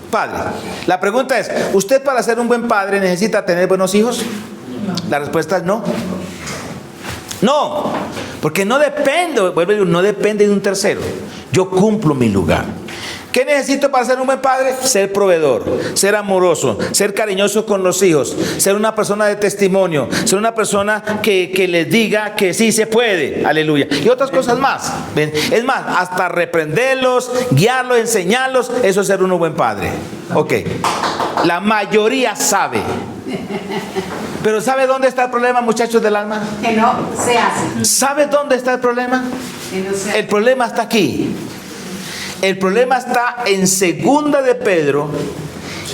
Padre, la pregunta es, ¿usted para ser un buen padre necesita tener buenos hijos? La respuesta es no. No, porque no depende de un tercero. Yo cumplo mi lugar. ¿Qué necesito para ser un buen padre? Ser proveedor, ser amoroso, ser cariñoso con los hijos, ser una persona de testimonio, ser una persona que les diga que sí se puede, aleluya, y otras cosas más. ¿Ven? Es más, hasta reprenderlos, guiarlos, enseñarlos, eso es ser un buen padre. Ok, la mayoría sabe. Pero ¿sabe dónde está el problema, muchachos del alma? Que no se hace. ¿Sabe dónde está el problema? Que no se hace. El problema está aquí. El problema está en 2 de Pedro,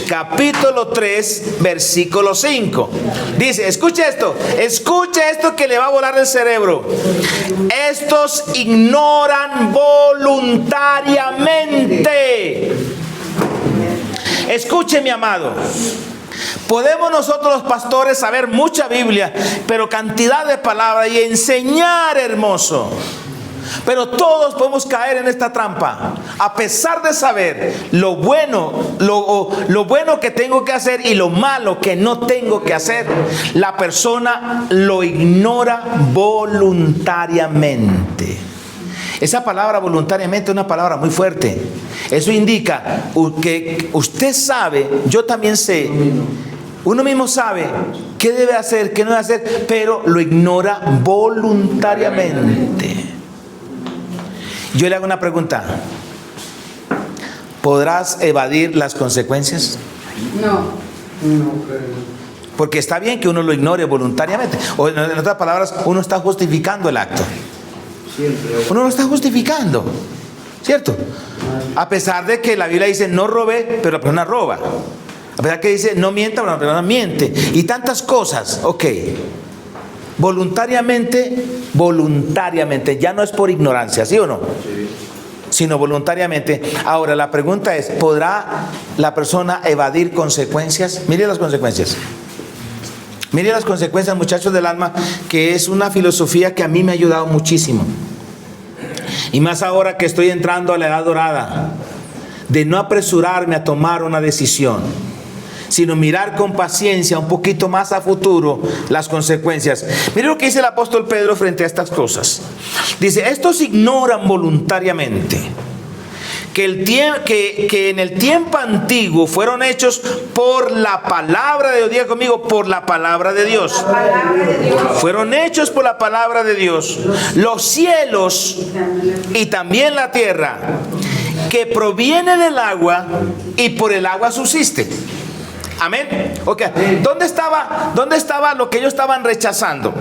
capítulo 3, versículo 5. Dice, escuche esto que le va a volar el cerebro. Estos ignoran voluntariamente. Escuche, mi amado. Podemos nosotros los pastores saber mucha Biblia, pero cantidad de palabras y enseñar hermoso. Pero todos podemos caer en esta trampa. A pesar de saber lo bueno que tengo que hacer y lo malo que no tengo que hacer, la persona lo ignora voluntariamente. Esa palabra voluntariamente es una palabra muy fuerte. Eso indica que usted sabe, yo también sé, uno mismo sabe qué debe hacer, qué no debe hacer, pero lo ignora voluntariamente. Yo le hago una pregunta. ¿Podrás evadir las consecuencias? No. Porque está bien que uno lo ignore voluntariamente. O en otras palabras, uno está justificando el acto. Uno lo está justificando, ¿cierto? A pesar de que la Biblia dice no robe, pero la persona roba. A pesar que dice no mienta, pero la persona miente. Y tantas cosas, ok. Voluntariamente, ya no es por ignorancia, ¿sí o no? Sí. Sino voluntariamente. Ahora la pregunta es, ¿podrá la persona evadir consecuencias? Mire las consecuencias. Mire las consecuencias, muchachos del alma, que es una filosofía que a mí me ha ayudado muchísimo. Y más ahora que estoy entrando a la edad dorada, de no apresurarme a tomar una decisión, sino mirar con paciencia un poquito más a futuro las consecuencias. Mire lo que dice el apóstol Pedro frente a estas cosas. Dice, estos ignoran voluntariamente que en el tiempo antiguo fueron hechos por la palabra de Dios. Diga conmigo, por la palabra de Dios. La palabra de Dios. Fueron hechos por la palabra de Dios. Los cielos y también la tierra, que proviene del agua y por el agua subsiste. Amén. Okay. ¿Dónde estaba lo que ellos estaban rechazando?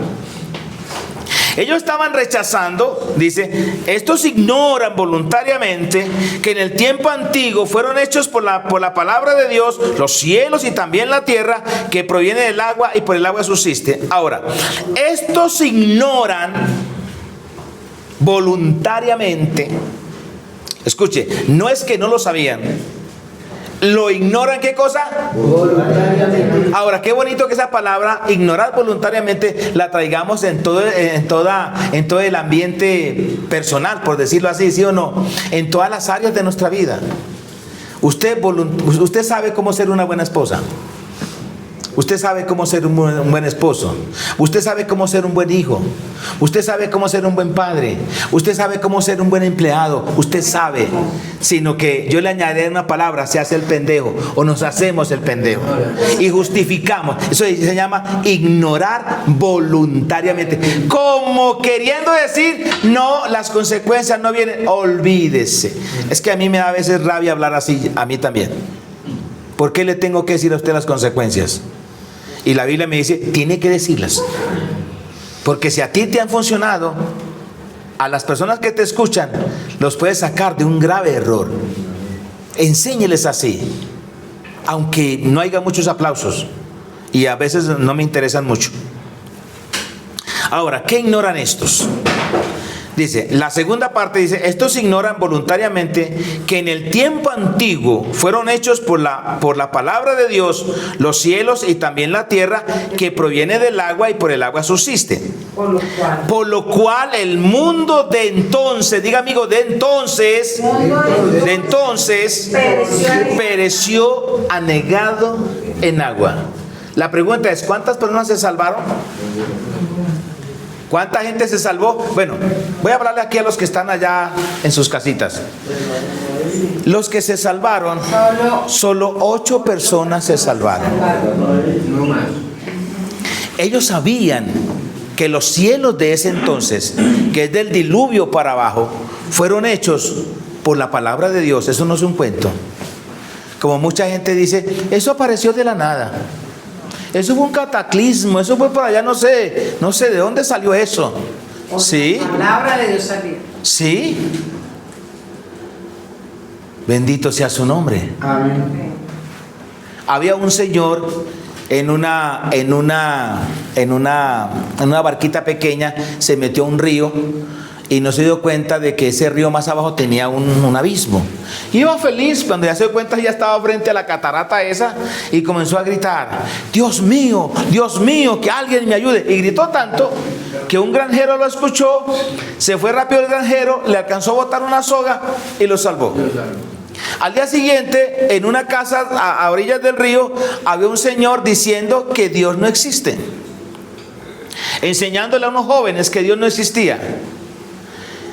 Ellos estaban rechazando, dice, estos ignoran voluntariamente que en el tiempo antiguo fueron hechos por la palabra de Dios los cielos y también la tierra, que proviene del agua y por el agua subsiste. Ahora, estos ignoran voluntariamente. Escuche, no es que no lo sabían. ¿Lo ignoran qué cosa? Voluntariamente. Ahora, qué bonito que esa palabra, ignorar voluntariamente, la traigamos en todo el ambiente personal, por decirlo así, ¿sí o no? En todas las áreas de nuestra vida. Usted sabe cómo ser una buena esposa. Usted sabe cómo ser un buen esposo. Usted sabe cómo ser un buen hijo. Usted sabe cómo ser un buen padre. Usted sabe cómo ser un buen empleado. Usted sabe. Sino que yo le añadiré una palabra, se hace el pendejo o nos hacemos el pendejo y justificamos. Eso se llama ignorar voluntariamente. Como queriendo decir, no, las consecuencias no vienen. Olvídese. Es que a mí me da a veces rabia hablar así, a mí también. ¿Por qué le tengo que decir a usted las consecuencias? Y la Biblia me dice, tiene que decirlas. Porque si a ti te han funcionado, a las personas que te escuchan, los puedes sacar de un grave error. Enséñeles así. Aunque no haya muchos aplausos. Y a veces no me interesan mucho. Ahora, ¿qué ignoran estos? Dice, la segunda parte dice, estos ignoran voluntariamente que en el tiempo antiguo fueron hechos por la palabra de Dios los cielos y también la tierra, que proviene del agua y por el agua subsiste. Por lo cual el mundo de entonces, diga amigo, de entonces pereció anegado en agua. La pregunta es, ¿cuántas personas se salvaron? ¿Cuánta gente se salvó? Bueno, voy a hablarle aquí a los que están allá en sus casitas. Los que se salvaron, solo 8 personas se salvaron. No más. Ellos sabían que los cielos de ese entonces, que es del diluvio para abajo, fueron hechos por la palabra de Dios. Eso no es un cuento. Como mucha gente dice, eso apareció de la nada. Eso fue un cataclismo, eso fue por allá, no sé de dónde salió eso. ¿Sí? La palabra de Dios salió. ¿Sí? Bendito sea su nombre. Amén. Había un señor en una barquita pequeña, se metió a un río y no se dio cuenta de que ese río más abajo tenía un abismo. Iba feliz, cuando ya se dio cuenta ya estaba frente a la catarata esa y comenzó a gritar, Dios mío, que alguien me ayude. Y gritó tanto que un granjero lo escuchó, se fue rápido el granjero, le alcanzó a botar una soga y lo salvó. Al día siguiente, en una casa a orillas del río, había un señor diciendo que Dios no existe, enseñándole a unos jóvenes que Dios no existía.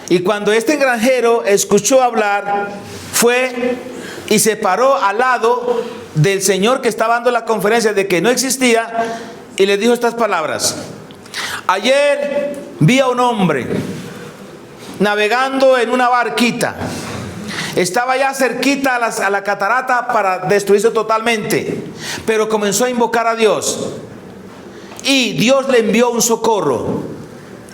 Y cuando este granjero escuchó hablar, fue y se paró al lado del señor que estaba dando la conferencia de que no existía y le dijo estas palabras: ayer vi a un hombre navegando en una barquita. Estaba ya cerquita a la catarata para destruirse totalmente, pero comenzó a invocar a Dios y Dios le envió un socorro.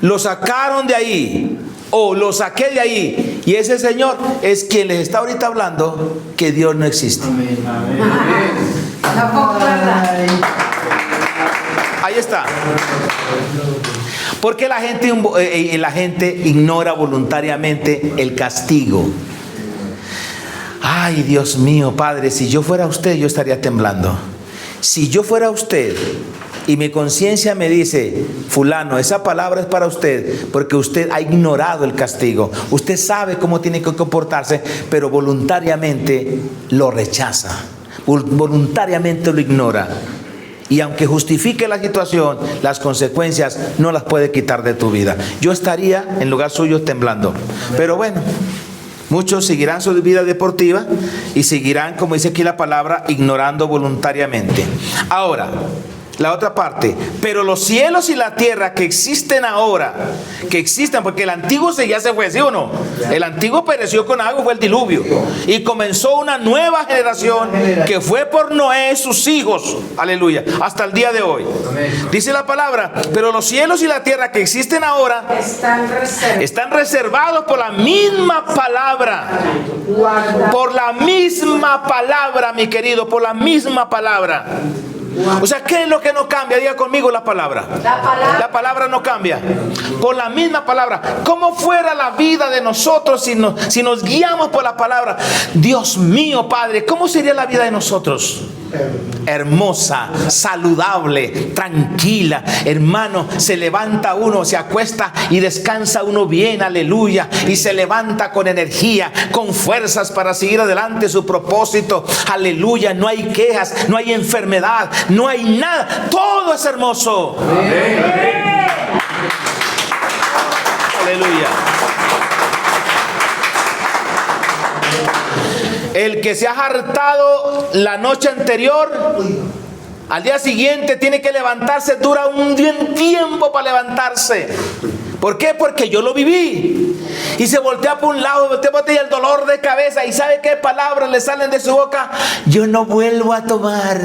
Lo sacaron de ahí, o lo saqué de ahí, y ese señor es quien les está ahorita hablando que Dios no existe. Amén. Amén. Tampoco, ¿verdad? Ahí está. Porque la gente ignora voluntariamente el castigo. Ay, Dios mío, Padre, si yo fuera usted, yo estaría temblando. Si yo fuera usted y mi conciencia me dice, fulano, esa palabra es para usted, porque usted ha ignorado el castigo. Usted sabe cómo tiene que comportarse, pero voluntariamente lo rechaza. Voluntariamente lo ignora. Y aunque justifique la situación, las consecuencias no las puede quitar de tu vida. Yo estaría en lugar suyo temblando. Pero bueno, muchos seguirán su vida deportiva y seguirán, como dice aquí la palabra, ignorando voluntariamente. Ahora, la otra parte, pero los cielos y la tierra que existen ahora, que existan, porque el antiguo ya se fue, ¿sí o no? El antiguo pereció con agua, fue el diluvio, y comenzó una nueva generación que fue por Noé, sus hijos, aleluya, hasta el día de hoy. Dice la palabra, pero los cielos y la tierra que existen ahora están reservados por la misma palabra. Por la misma palabra, mi querido, por la misma palabra. O sea, ¿qué es lo que no cambia? Diga conmigo la palabra. La palabra no cambia. Por la misma palabra. ¿Cómo fuera la vida de nosotros si nos guiamos por la palabra? Dios mío, Padre, ¿cómo sería la vida de nosotros? Hermosa, saludable, tranquila. Hermano, se levanta uno, se acuesta y descansa uno bien, aleluya. Y se levanta con energía, con fuerzas para seguir adelante su propósito. Aleluya, no hay quejas, no hay enfermedad, no hay nada. Todo es hermoso. Aleluya. El que se ha hartado la noche anterior, al día siguiente tiene que levantarse, dura un tiempo para levantarse. ¿Por qué? Porque yo lo viví. Y se voltea por un lado, voltea y el dolor de cabeza. ¿Y sabe qué palabras le salen de su boca? Yo no vuelvo a tomar.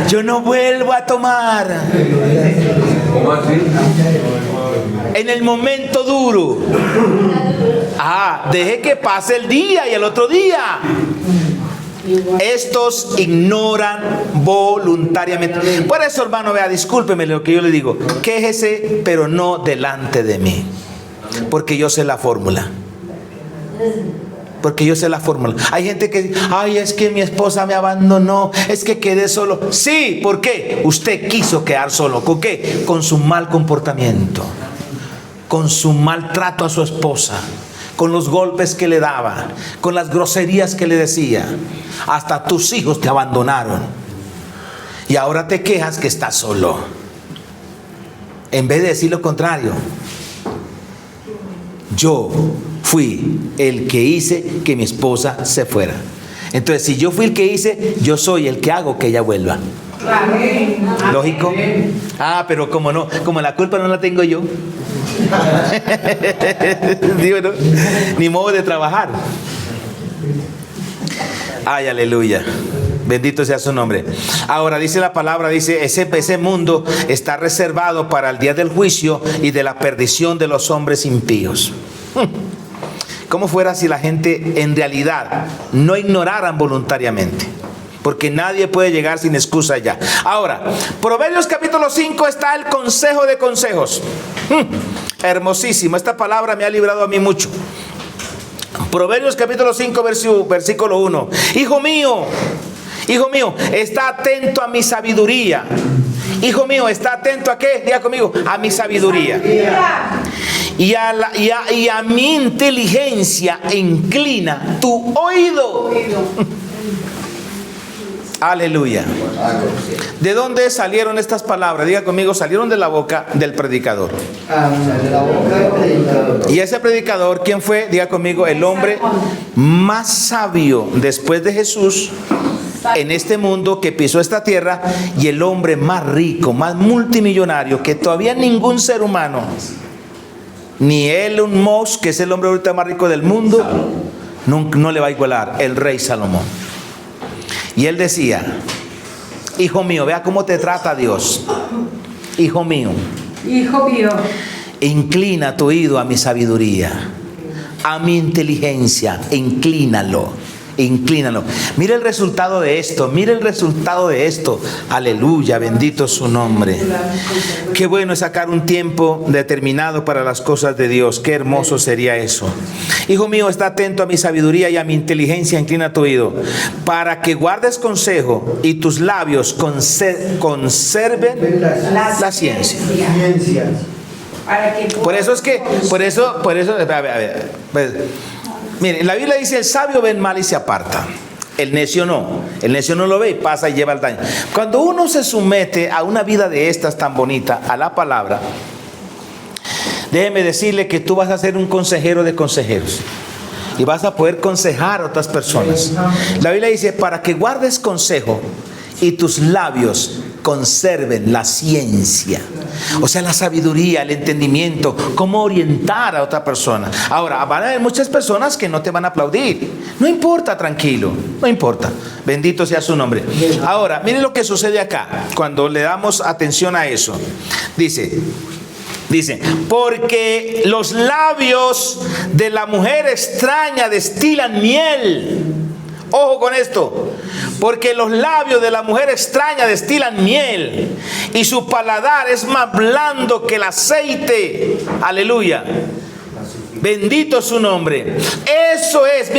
Yo no vuelvo a tomar. ¿Cómo así? En el momento duro. Deje que pase el día y el otro día. Estos ignoran voluntariamente. Por eso, hermano, vea, discúlpeme lo que yo le digo. Quéjese, pero no delante de mí. Porque yo sé la fórmula. Porque yo sé la fórmula. Hay gente que dice, ay, es que mi esposa me abandonó, es que quedé solo. Sí, ¿por qué? Usted quiso quedar solo. ¿Con qué? Con su mal comportamiento, con su maltrato a su esposa, con los golpes que le daba, con las groserías que le decía. Hasta tus hijos te abandonaron y ahora te quejas que estás solo, en vez de decir lo contrario. Yo fui el que hice que mi esposa se fuera. Entonces, si yo fui el que hice, yo soy el que hago que ella vuelva. ¿Lógico? Ah, pero como no, como la culpa no la tengo yo. Digo, no, ni modo de trabajar. Ay, aleluya. Bendito sea su nombre. Ahora dice la palabra, dice, ese mundo está reservado para el día del juicio y de la perdición de los hombres impíos. ¿Cómo fuera si la gente en realidad no ignoraran voluntariamente? Porque nadie puede llegar sin excusa ya. Ahora, Proverbios capítulo 5 está el consejo de consejos. Hermosísimo. Esta palabra me ha librado a mí mucho. Proverbios capítulo 5 versículo 1. Hijo mío, está atento a mi sabiduría. Hijo mío, está atento a ¿qué? Diga conmigo, a mi sabiduría. Y a mi inteligencia inclina tu oído. Aleluya. ¿De dónde salieron estas palabras? Diga conmigo, salieron de la boca del predicador. Y ese predicador, ¿quién fue? Diga conmigo, el hombre más sabio después de Jesús en este mundo que pisó esta tierra, y el hombre más rico, más multimillonario que todavía ningún ser humano, ni Elon Musk, que es el hombre ahorita más rico del mundo, no le va a igualar, el rey Salomón. Y él decía, hijo mío, vea cómo te trata Dios. Hijo mío, inclina tu oído a mi sabiduría, a mi inteligencia, inclínalo. Mira el resultado de esto, aleluya, bendito su nombre. Qué bueno es sacar un tiempo determinado para las cosas de Dios. Qué hermoso sería eso. Hijo mío, está atento a mi sabiduría y a mi inteligencia, inclina tu oído, para que guardes consejo y tus labios conserven la ciencia. Por eso, a ver, miren, la Biblia dice, el sabio ve el mal y se aparta. El necio no lo ve y pasa y lleva el daño. Cuando uno se somete a una vida de estas tan bonita, a la palabra, déjeme decirle que tú vas a ser un consejero de consejeros y vas a poder aconsejar a otras personas. La Biblia dice, para que guardes consejo y tus labios conserven la ciencia, o sea, la sabiduría, el entendimiento, cómo orientar a otra persona. Ahora, van a haber muchas personas que no te van a aplaudir. No importa, tranquilo, no importa. Bendito sea su nombre. Ahora, miren lo que sucede acá cuando le damos atención a eso. Dice, porque los labios de la mujer extraña destilan miel. Ojo con esto. Porque los labios de la mujer extraña destilan miel y su paladar es más blando que el aceite. Aleluya. Bendito su nombre. Eso es,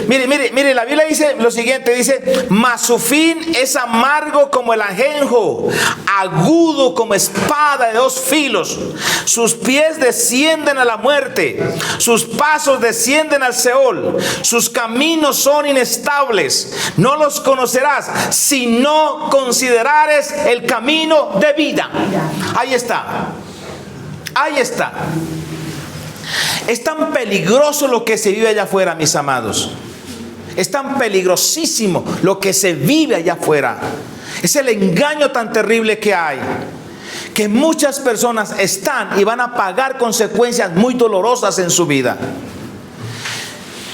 mire, la Biblia dice lo siguiente, dice, mas su fin es amargo como el ajenjo, agudo como espada de dos filos. Sus pies descienden a la muerte, sus pasos descienden al Seol, sus caminos son inestables. No los conocerás si no considerares el camino de vida. Ahí está. Es tan peligroso lo que se vive allá afuera, mis amados. Es tan peligrosísimo lo que se vive allá afuera. Es el engaño tan terrible que hay, que muchas personas están y van a pagar consecuencias muy dolorosas en su vida.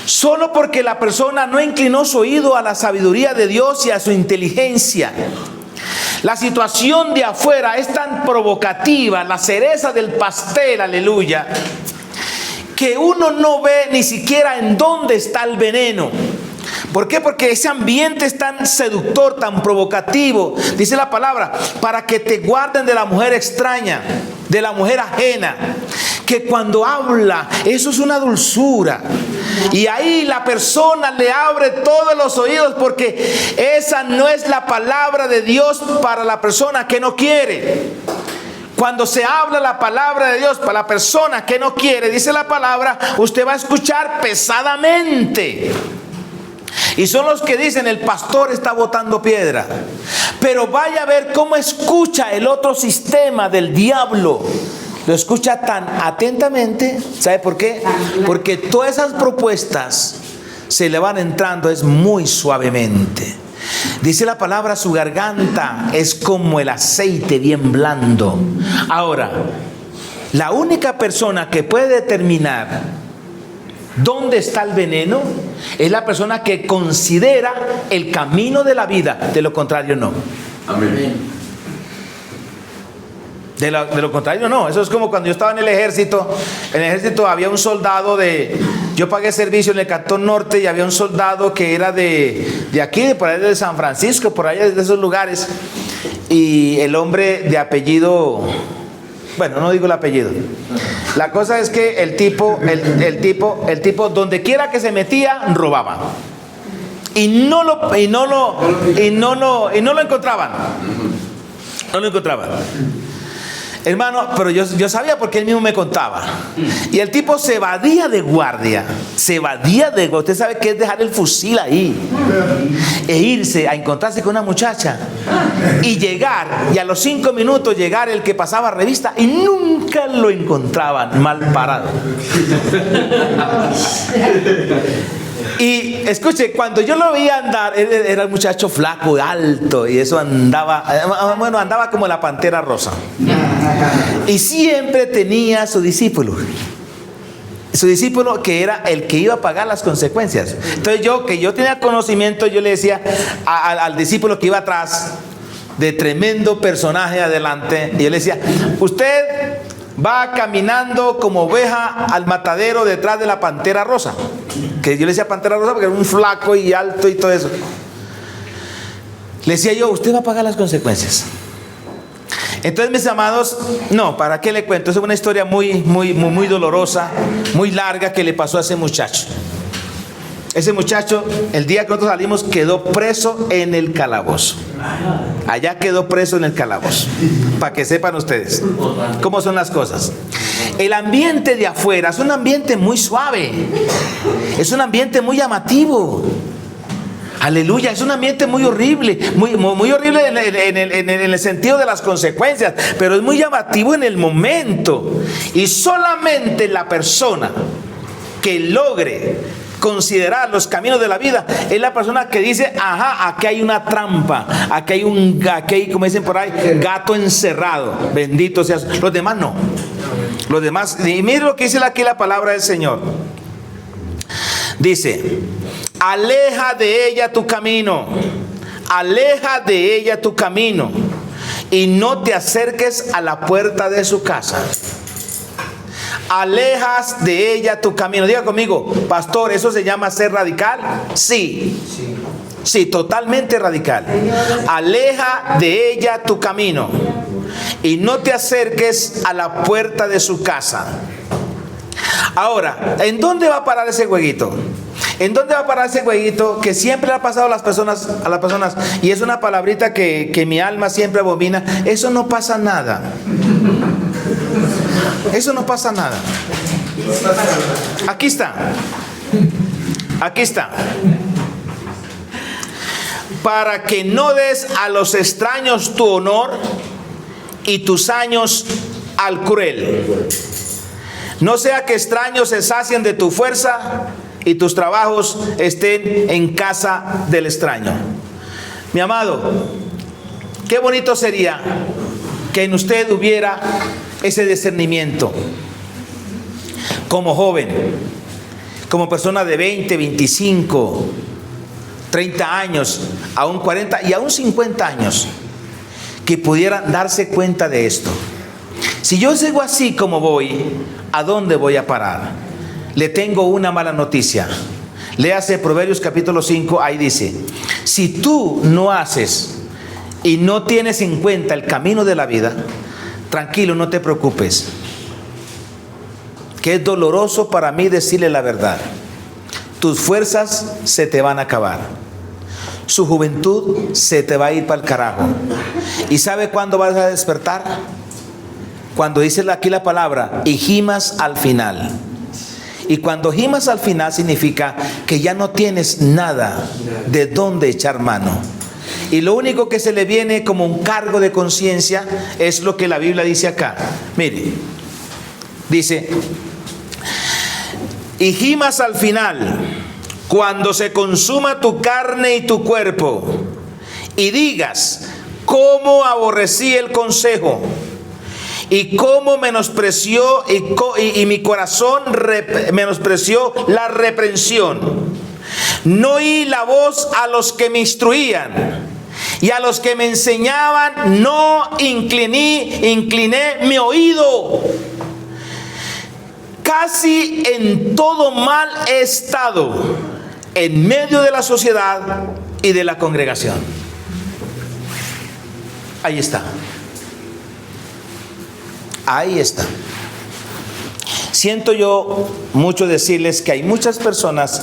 Solo porque la persona no inclinó su oído a la sabiduría de Dios y a su inteligencia. La situación de afuera es tan provocativa, la cereza del pastel, aleluya, que uno no ve ni siquiera en dónde está el veneno. ¿Por qué? Porque ese ambiente es tan seductor, tan provocativo. Dice la palabra, para que te guarden de la mujer extraña, de la mujer ajena, que cuando habla, eso es una dulzura. Y ahí la persona le abre todos los oídos, porque esa no es la palabra de Dios para la persona que no quiere. Cuando se habla la palabra de Dios para la persona que no quiere, dice la palabra, usted va a escuchar pesadamente. Y son los que dicen, el pastor está botando piedra. Pero vaya a ver cómo escucha el otro sistema del diablo. lo escucha tan atentamente. ¿Sabe por qué? Porque todas esas propuestas se le van entrando es muy suavemente. Dice la palabra, su garganta es como el aceite bien blando. Ahora, la única persona que puede determinar dónde está el veneno es la persona que considera el camino de la vida. De lo contrario, no. Amén. De lo contrario, no. Eso es como cuando yo estaba en el ejército. En el ejército había un soldado yo pagué servicio en el Cantón Norte y había un soldado que era de aquí, por ahí de San Francisco, por allá de esos lugares. Y el hombre de apellido, bueno, no digo el apellido. La cosa es que el tipo, donde quiera que se metía, robaba. Y no lo encontraban. No lo encontraban. Hermano, pero yo sabía porque él mismo me contaba. Y el tipo se evadía de guardia. Usted sabe que es dejar el fusil ahí e irse a encontrarse con una muchacha y llegar, y a los 5 minutos llegar el que pasaba revista y nunca lo encontraban, mal parado. Y escuche, cuando yo lo veía andar, él era un muchacho flaco, alto, y eso andaba como la pantera rosa. Y siempre tenía su discípulo que era el que iba a pagar las consecuencias. Entonces yo tenía conocimiento, yo le decía al discípulo que iba atrás, de tremendo personaje adelante, y yo le decía, usted va caminando como oveja al matadero detrás de la pantera rosa. Que yo le decía pantera rosa porque era un flaco y alto y todo eso. Le decía yo, usted va a pagar las consecuencias. Entonces, mis amados, no, ¿para qué le cuento? Es una historia muy dolorosa, muy larga que le pasó a ese muchacho. Ese muchacho, el día que nosotros salimos, quedó preso en el calabozo. Allá quedó preso en el calabozo. Para que sepan ustedes cómo son las cosas. El ambiente de afuera es un ambiente muy suave. Es un ambiente muy llamativo. Aleluya, es un ambiente muy horrible, muy horrible en el sentido de las consecuencias, pero es muy llamativo en el momento. Y solamente la persona que logre considerar los caminos de la vida es la persona que dice, ajá, aquí hay una trampa, aquí hay, como dicen por ahí, gato encerrado. Bendito seas. Los demás no. Los demás, y mire lo que dice aquí la palabra del Señor. Dice, aleja de ella tu camino, aleja de ella tu camino, y no te acerques a la puerta de su casa. Alejas de ella tu camino. Diga conmigo, pastor, ¿eso se llama ser radical? Sí. Sí, totalmente radical. Aleja de ella tu camino y no te acerques a la puerta de su casa. Ahora, ¿en dónde va a parar ese jueguito? ¿En dónde va a parar ese jueguito que siempre le ha pasado a las personas? Y es una palabrita que mi alma siempre abomina. Eso no pasa nada. Eso no pasa nada. Aquí está. Aquí está. Para que no des a los extraños tu honor y tus años al cruel. No sea que extraños se sacien de tu fuerza y tus trabajos estén en casa del extraño. Mi amado, qué bonito sería que en usted hubiera ese discernimiento. Como joven, como persona de 20, 25, 30 años, aún 40 y aún 50 años, que pudieran darse cuenta de esto. Si yo sigo así como voy, ¿a dónde voy a parar? Le tengo una mala noticia. Léase Proverbios capítulo 5, ahí dice, si tú no haces y no tienes en cuenta el camino de la vida, tranquilo, no te preocupes, que es doloroso para mí decirle la verdad. Tus fuerzas se te van a acabar. Su juventud se te va a ir para el carajo. ¿Y sabe cuándo vas a despertar? Cuando dice aquí la palabra, y gimas al final. Y cuando gimas al final significa que ya no tienes nada de dónde echar mano. Y lo único que se le viene como un cargo de conciencia es lo que la Biblia dice acá. Mire, Dice, y gimas al final, cuando se consuma tu carne y tu cuerpo, y digas, cómo aborrecí el consejo, y cómo menospreció, y mi corazón menospreció la reprensión. No oí la voz a los que me instruían, y a los que me enseñaban no incliné mi oído. Casi en todo mal he estado en medio de la sociedad y de la congregación. Ahí está. Ahí está. Siento yo mucho decirles que hay muchas personas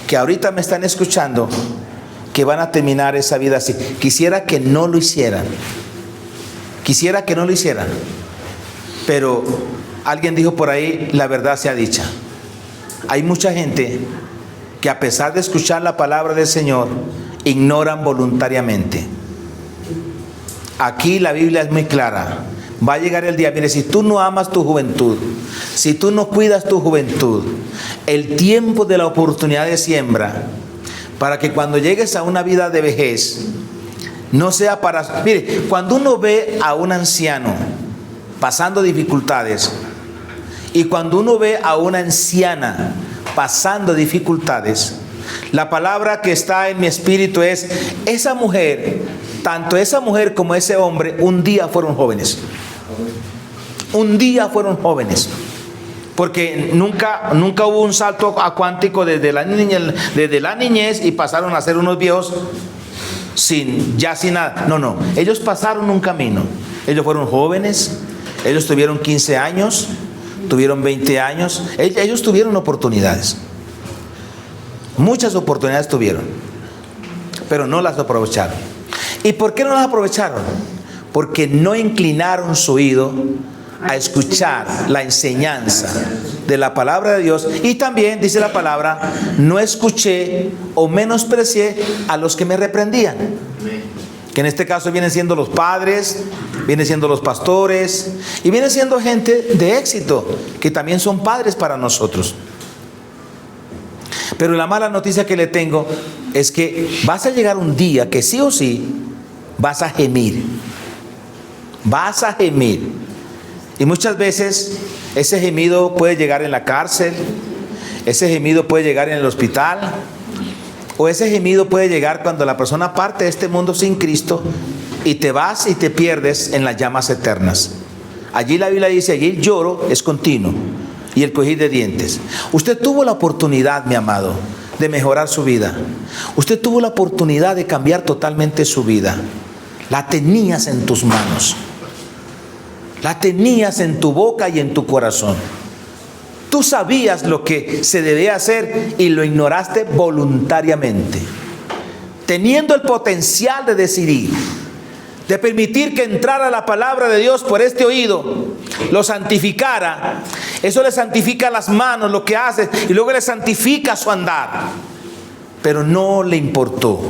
que ahorita me están escuchando que van a terminar esa vida así. Quisiera que no lo hicieran. Quisiera que no lo hicieran. Pero alguien dijo por ahí, la verdad sea dicha. Hay mucha gente que a pesar de escuchar la palabra del Señor, ignoran voluntariamente. Aquí la Biblia es muy clara. Va a llegar el día, mire, si tú no amas tu juventud, si tú no cuidas tu juventud, el tiempo de la oportunidad de siembra, para que cuando llegues a una vida de vejez, no sea para... Mire, cuando uno ve a un anciano pasando dificultades, y cuando uno ve a una anciana pasando dificultades, la palabra que está en mi espíritu es, esa mujer, tanto esa mujer como ese hombre, un día fueron jóvenes. Un día fueron jóvenes. Porque nunca hubo un salto cuántico desde la niñez y pasaron a ser unos viejos sin nada. No. Ellos pasaron un camino. Ellos fueron jóvenes. Ellos tuvieron 15 años. Tuvieron 20 años. Ellos tuvieron oportunidades. Muchas oportunidades tuvieron. Pero no las aprovecharon. ¿Y por qué no las aprovecharon? Porque no inclinaron su oído a escuchar la enseñanza de la palabra de Dios. Y también dice la palabra, no escuché o menosprecié a los que me reprendían, que en este caso vienen siendo los padres, vienen siendo los pastores, y vienen siendo gente de éxito, que también son padres para nosotros. Pero la mala noticia que le tengo es que vas a llegar un día que sí o sí vas a gemir. Vas a gemir. Y muchas veces ese gemido puede llegar en la cárcel, ese gemido puede llegar en el hospital, o ese gemido puede llegar cuando la persona parte de este mundo sin Cristo y te vas y te pierdes en las llamas eternas. Allí la Biblia dice, allí el lloro es continuo y el crujir de dientes. Usted tuvo la oportunidad, mi amado, de mejorar su vida. Usted tuvo la oportunidad de cambiar totalmente su vida. La tenías en tus manos. La tenías en tu boca y en tu corazón. Tú sabías lo que se debía hacer y lo ignoraste voluntariamente. Teniendo el potencial de decidir, de permitir que entrara la palabra de Dios por este oído, lo santificara. Eso le santifica las manos, lo que hace, y luego le santifica su andar. Pero no le importó.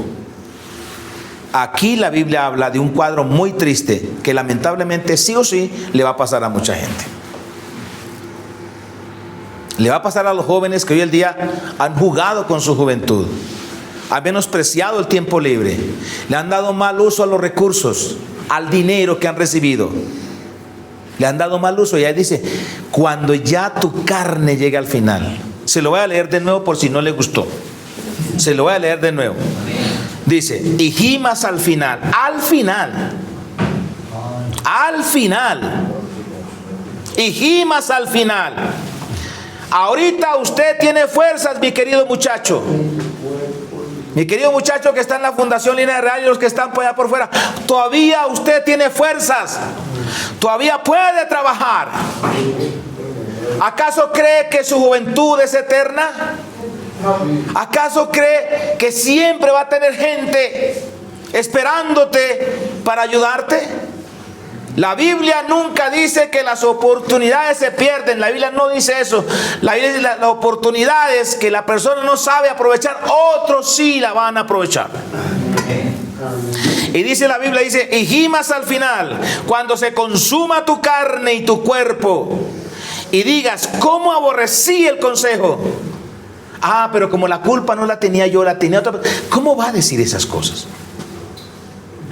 Aquí la Biblia habla de un cuadro muy triste que lamentablemente sí o sí le va a pasar a mucha gente. Le va a pasar a los jóvenes que hoy en día han jugado con su juventud, han menospreciado el tiempo libre, le han dado mal uso a los recursos, al dinero que han recibido. Le han dado mal uso. Y ahí dice, cuando ya tu carne llegue al final. Se lo voy a leer de nuevo por si no le gustó. Se lo voy a leer de nuevo. Dice, y gimas al final, y gimas al final. Ahorita usted tiene fuerzas, mi querido muchacho. Mi querido muchacho que está en la Fundación Línea Real y los que están por allá por fuera. Todavía usted tiene fuerzas. Todavía puede trabajar. ¿Acaso cree que su juventud es eterna? ¿Acaso cree que siempre va a tener gente esperándote para ayudarte? La Biblia nunca dice que las oportunidades se pierden. La Biblia no dice eso. La Biblia dice las oportunidades que la persona no sabe aprovechar, otros sí la van a aprovechar. Y dice la Biblia, dice, y gimas al final, cuando se consuma tu carne y tu cuerpo, y digas, ¿cómo aborrecí el consejo? Ah, pero como la culpa no la tenía yo, la tenía otra persona. ¿Cómo va a decir esas cosas?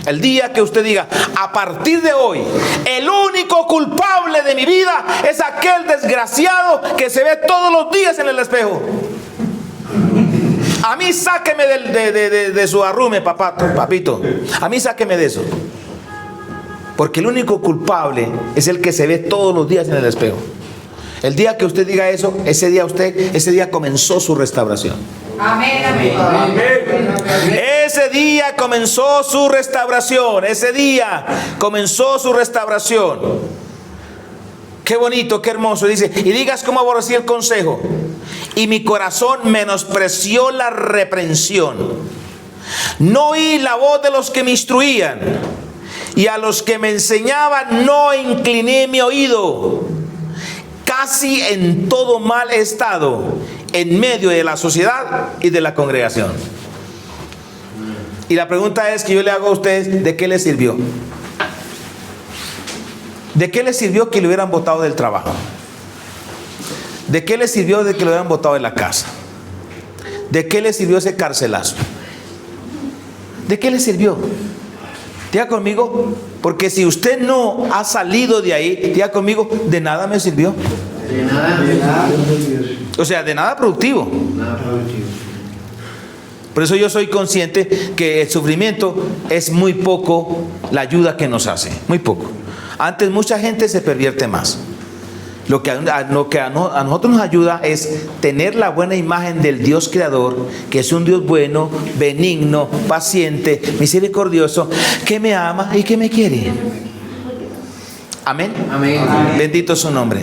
El día que usted diga, a partir de hoy, el único culpable de mi vida es aquel desgraciado que se ve todos los días en el espejo. A mí sáqueme de su arrume, papito. A mí sáqueme de eso. Porque el único culpable es el que se ve todos los días en el espejo. El día que usted diga eso, ese día comenzó su restauración. Amén, amén. Ese día comenzó su restauración. Ese día comenzó su restauración. Qué bonito, qué hermoso. Dice, y digas cómo aborrecí el consejo, y mi corazón menospreció la reprensión. No oí la voz de los que me instruían, y a los que me enseñaban no incliné mi oído. Casi en todo mal he estado en medio de la sociedad y de la congregación. Y la pregunta es que yo le hago a ustedes, ¿de qué les sirvió? ¿De qué les sirvió que le hubieran botado del trabajo? ¿De qué les sirvió de que lo hubieran botado de la casa? ¿De qué les sirvió ese carcelazo? ¿De qué les sirvió? Diga conmigo, porque si usted no ha salido de ahí, diga conmigo, de nada me sirvió. De nada. O sea, de nada productivo. Nada productivo. Por eso yo soy consciente que el sufrimiento es muy poco la ayuda que nos hace, muy poco. Antes mucha gente se pervierte más. Lo que a nosotros nos ayuda es tener la buena imagen del Dios creador, que es un Dios bueno, benigno, paciente, misericordioso, que me ama y que me quiere. Amén. Amén. Bendito es su nombre.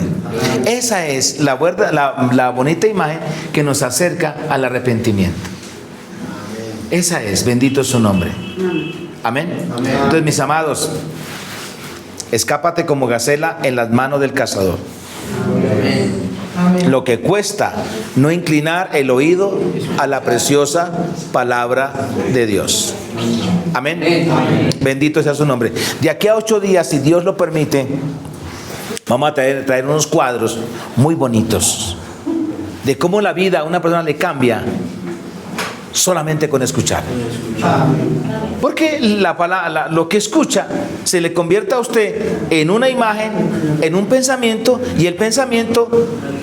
Esa es la bonita imagen que nos acerca al arrepentimiento. Esa es, bendito es su nombre. Amén. Entonces, mis amados, escápate como gacela en las manos del cazador. Amén. Lo que cuesta no inclinar el oído a la preciosa palabra de Dios. Amén. Bendito sea su nombre. De aquí a 8 días, si Dios lo permite, vamos a traer unos cuadros muy bonitos de cómo la vida a una persona le cambia solamente con escuchar. Porque lo que escucha se le convierte a usted en una imagen, en un pensamiento, y el pensamiento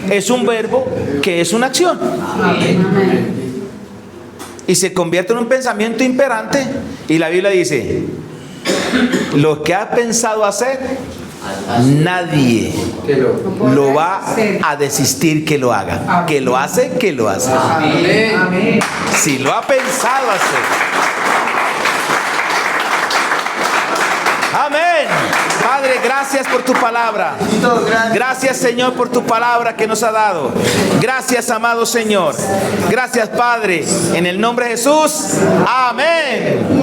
es un verbo que es una acción. Y se convierte en un pensamiento imperante, y la Biblia dice, lo que ha pensado hacer, nadie lo va a desistir que lo haga. Que lo hace, que lo hace. Amén. Si lo ha pensado hacer. Amén. Padre, gracias por tu palabra. Gracias, Señor, por tu palabra que nos ha dado. Gracias, amado Señor. Gracias, Padre. En el nombre de Jesús. Amén.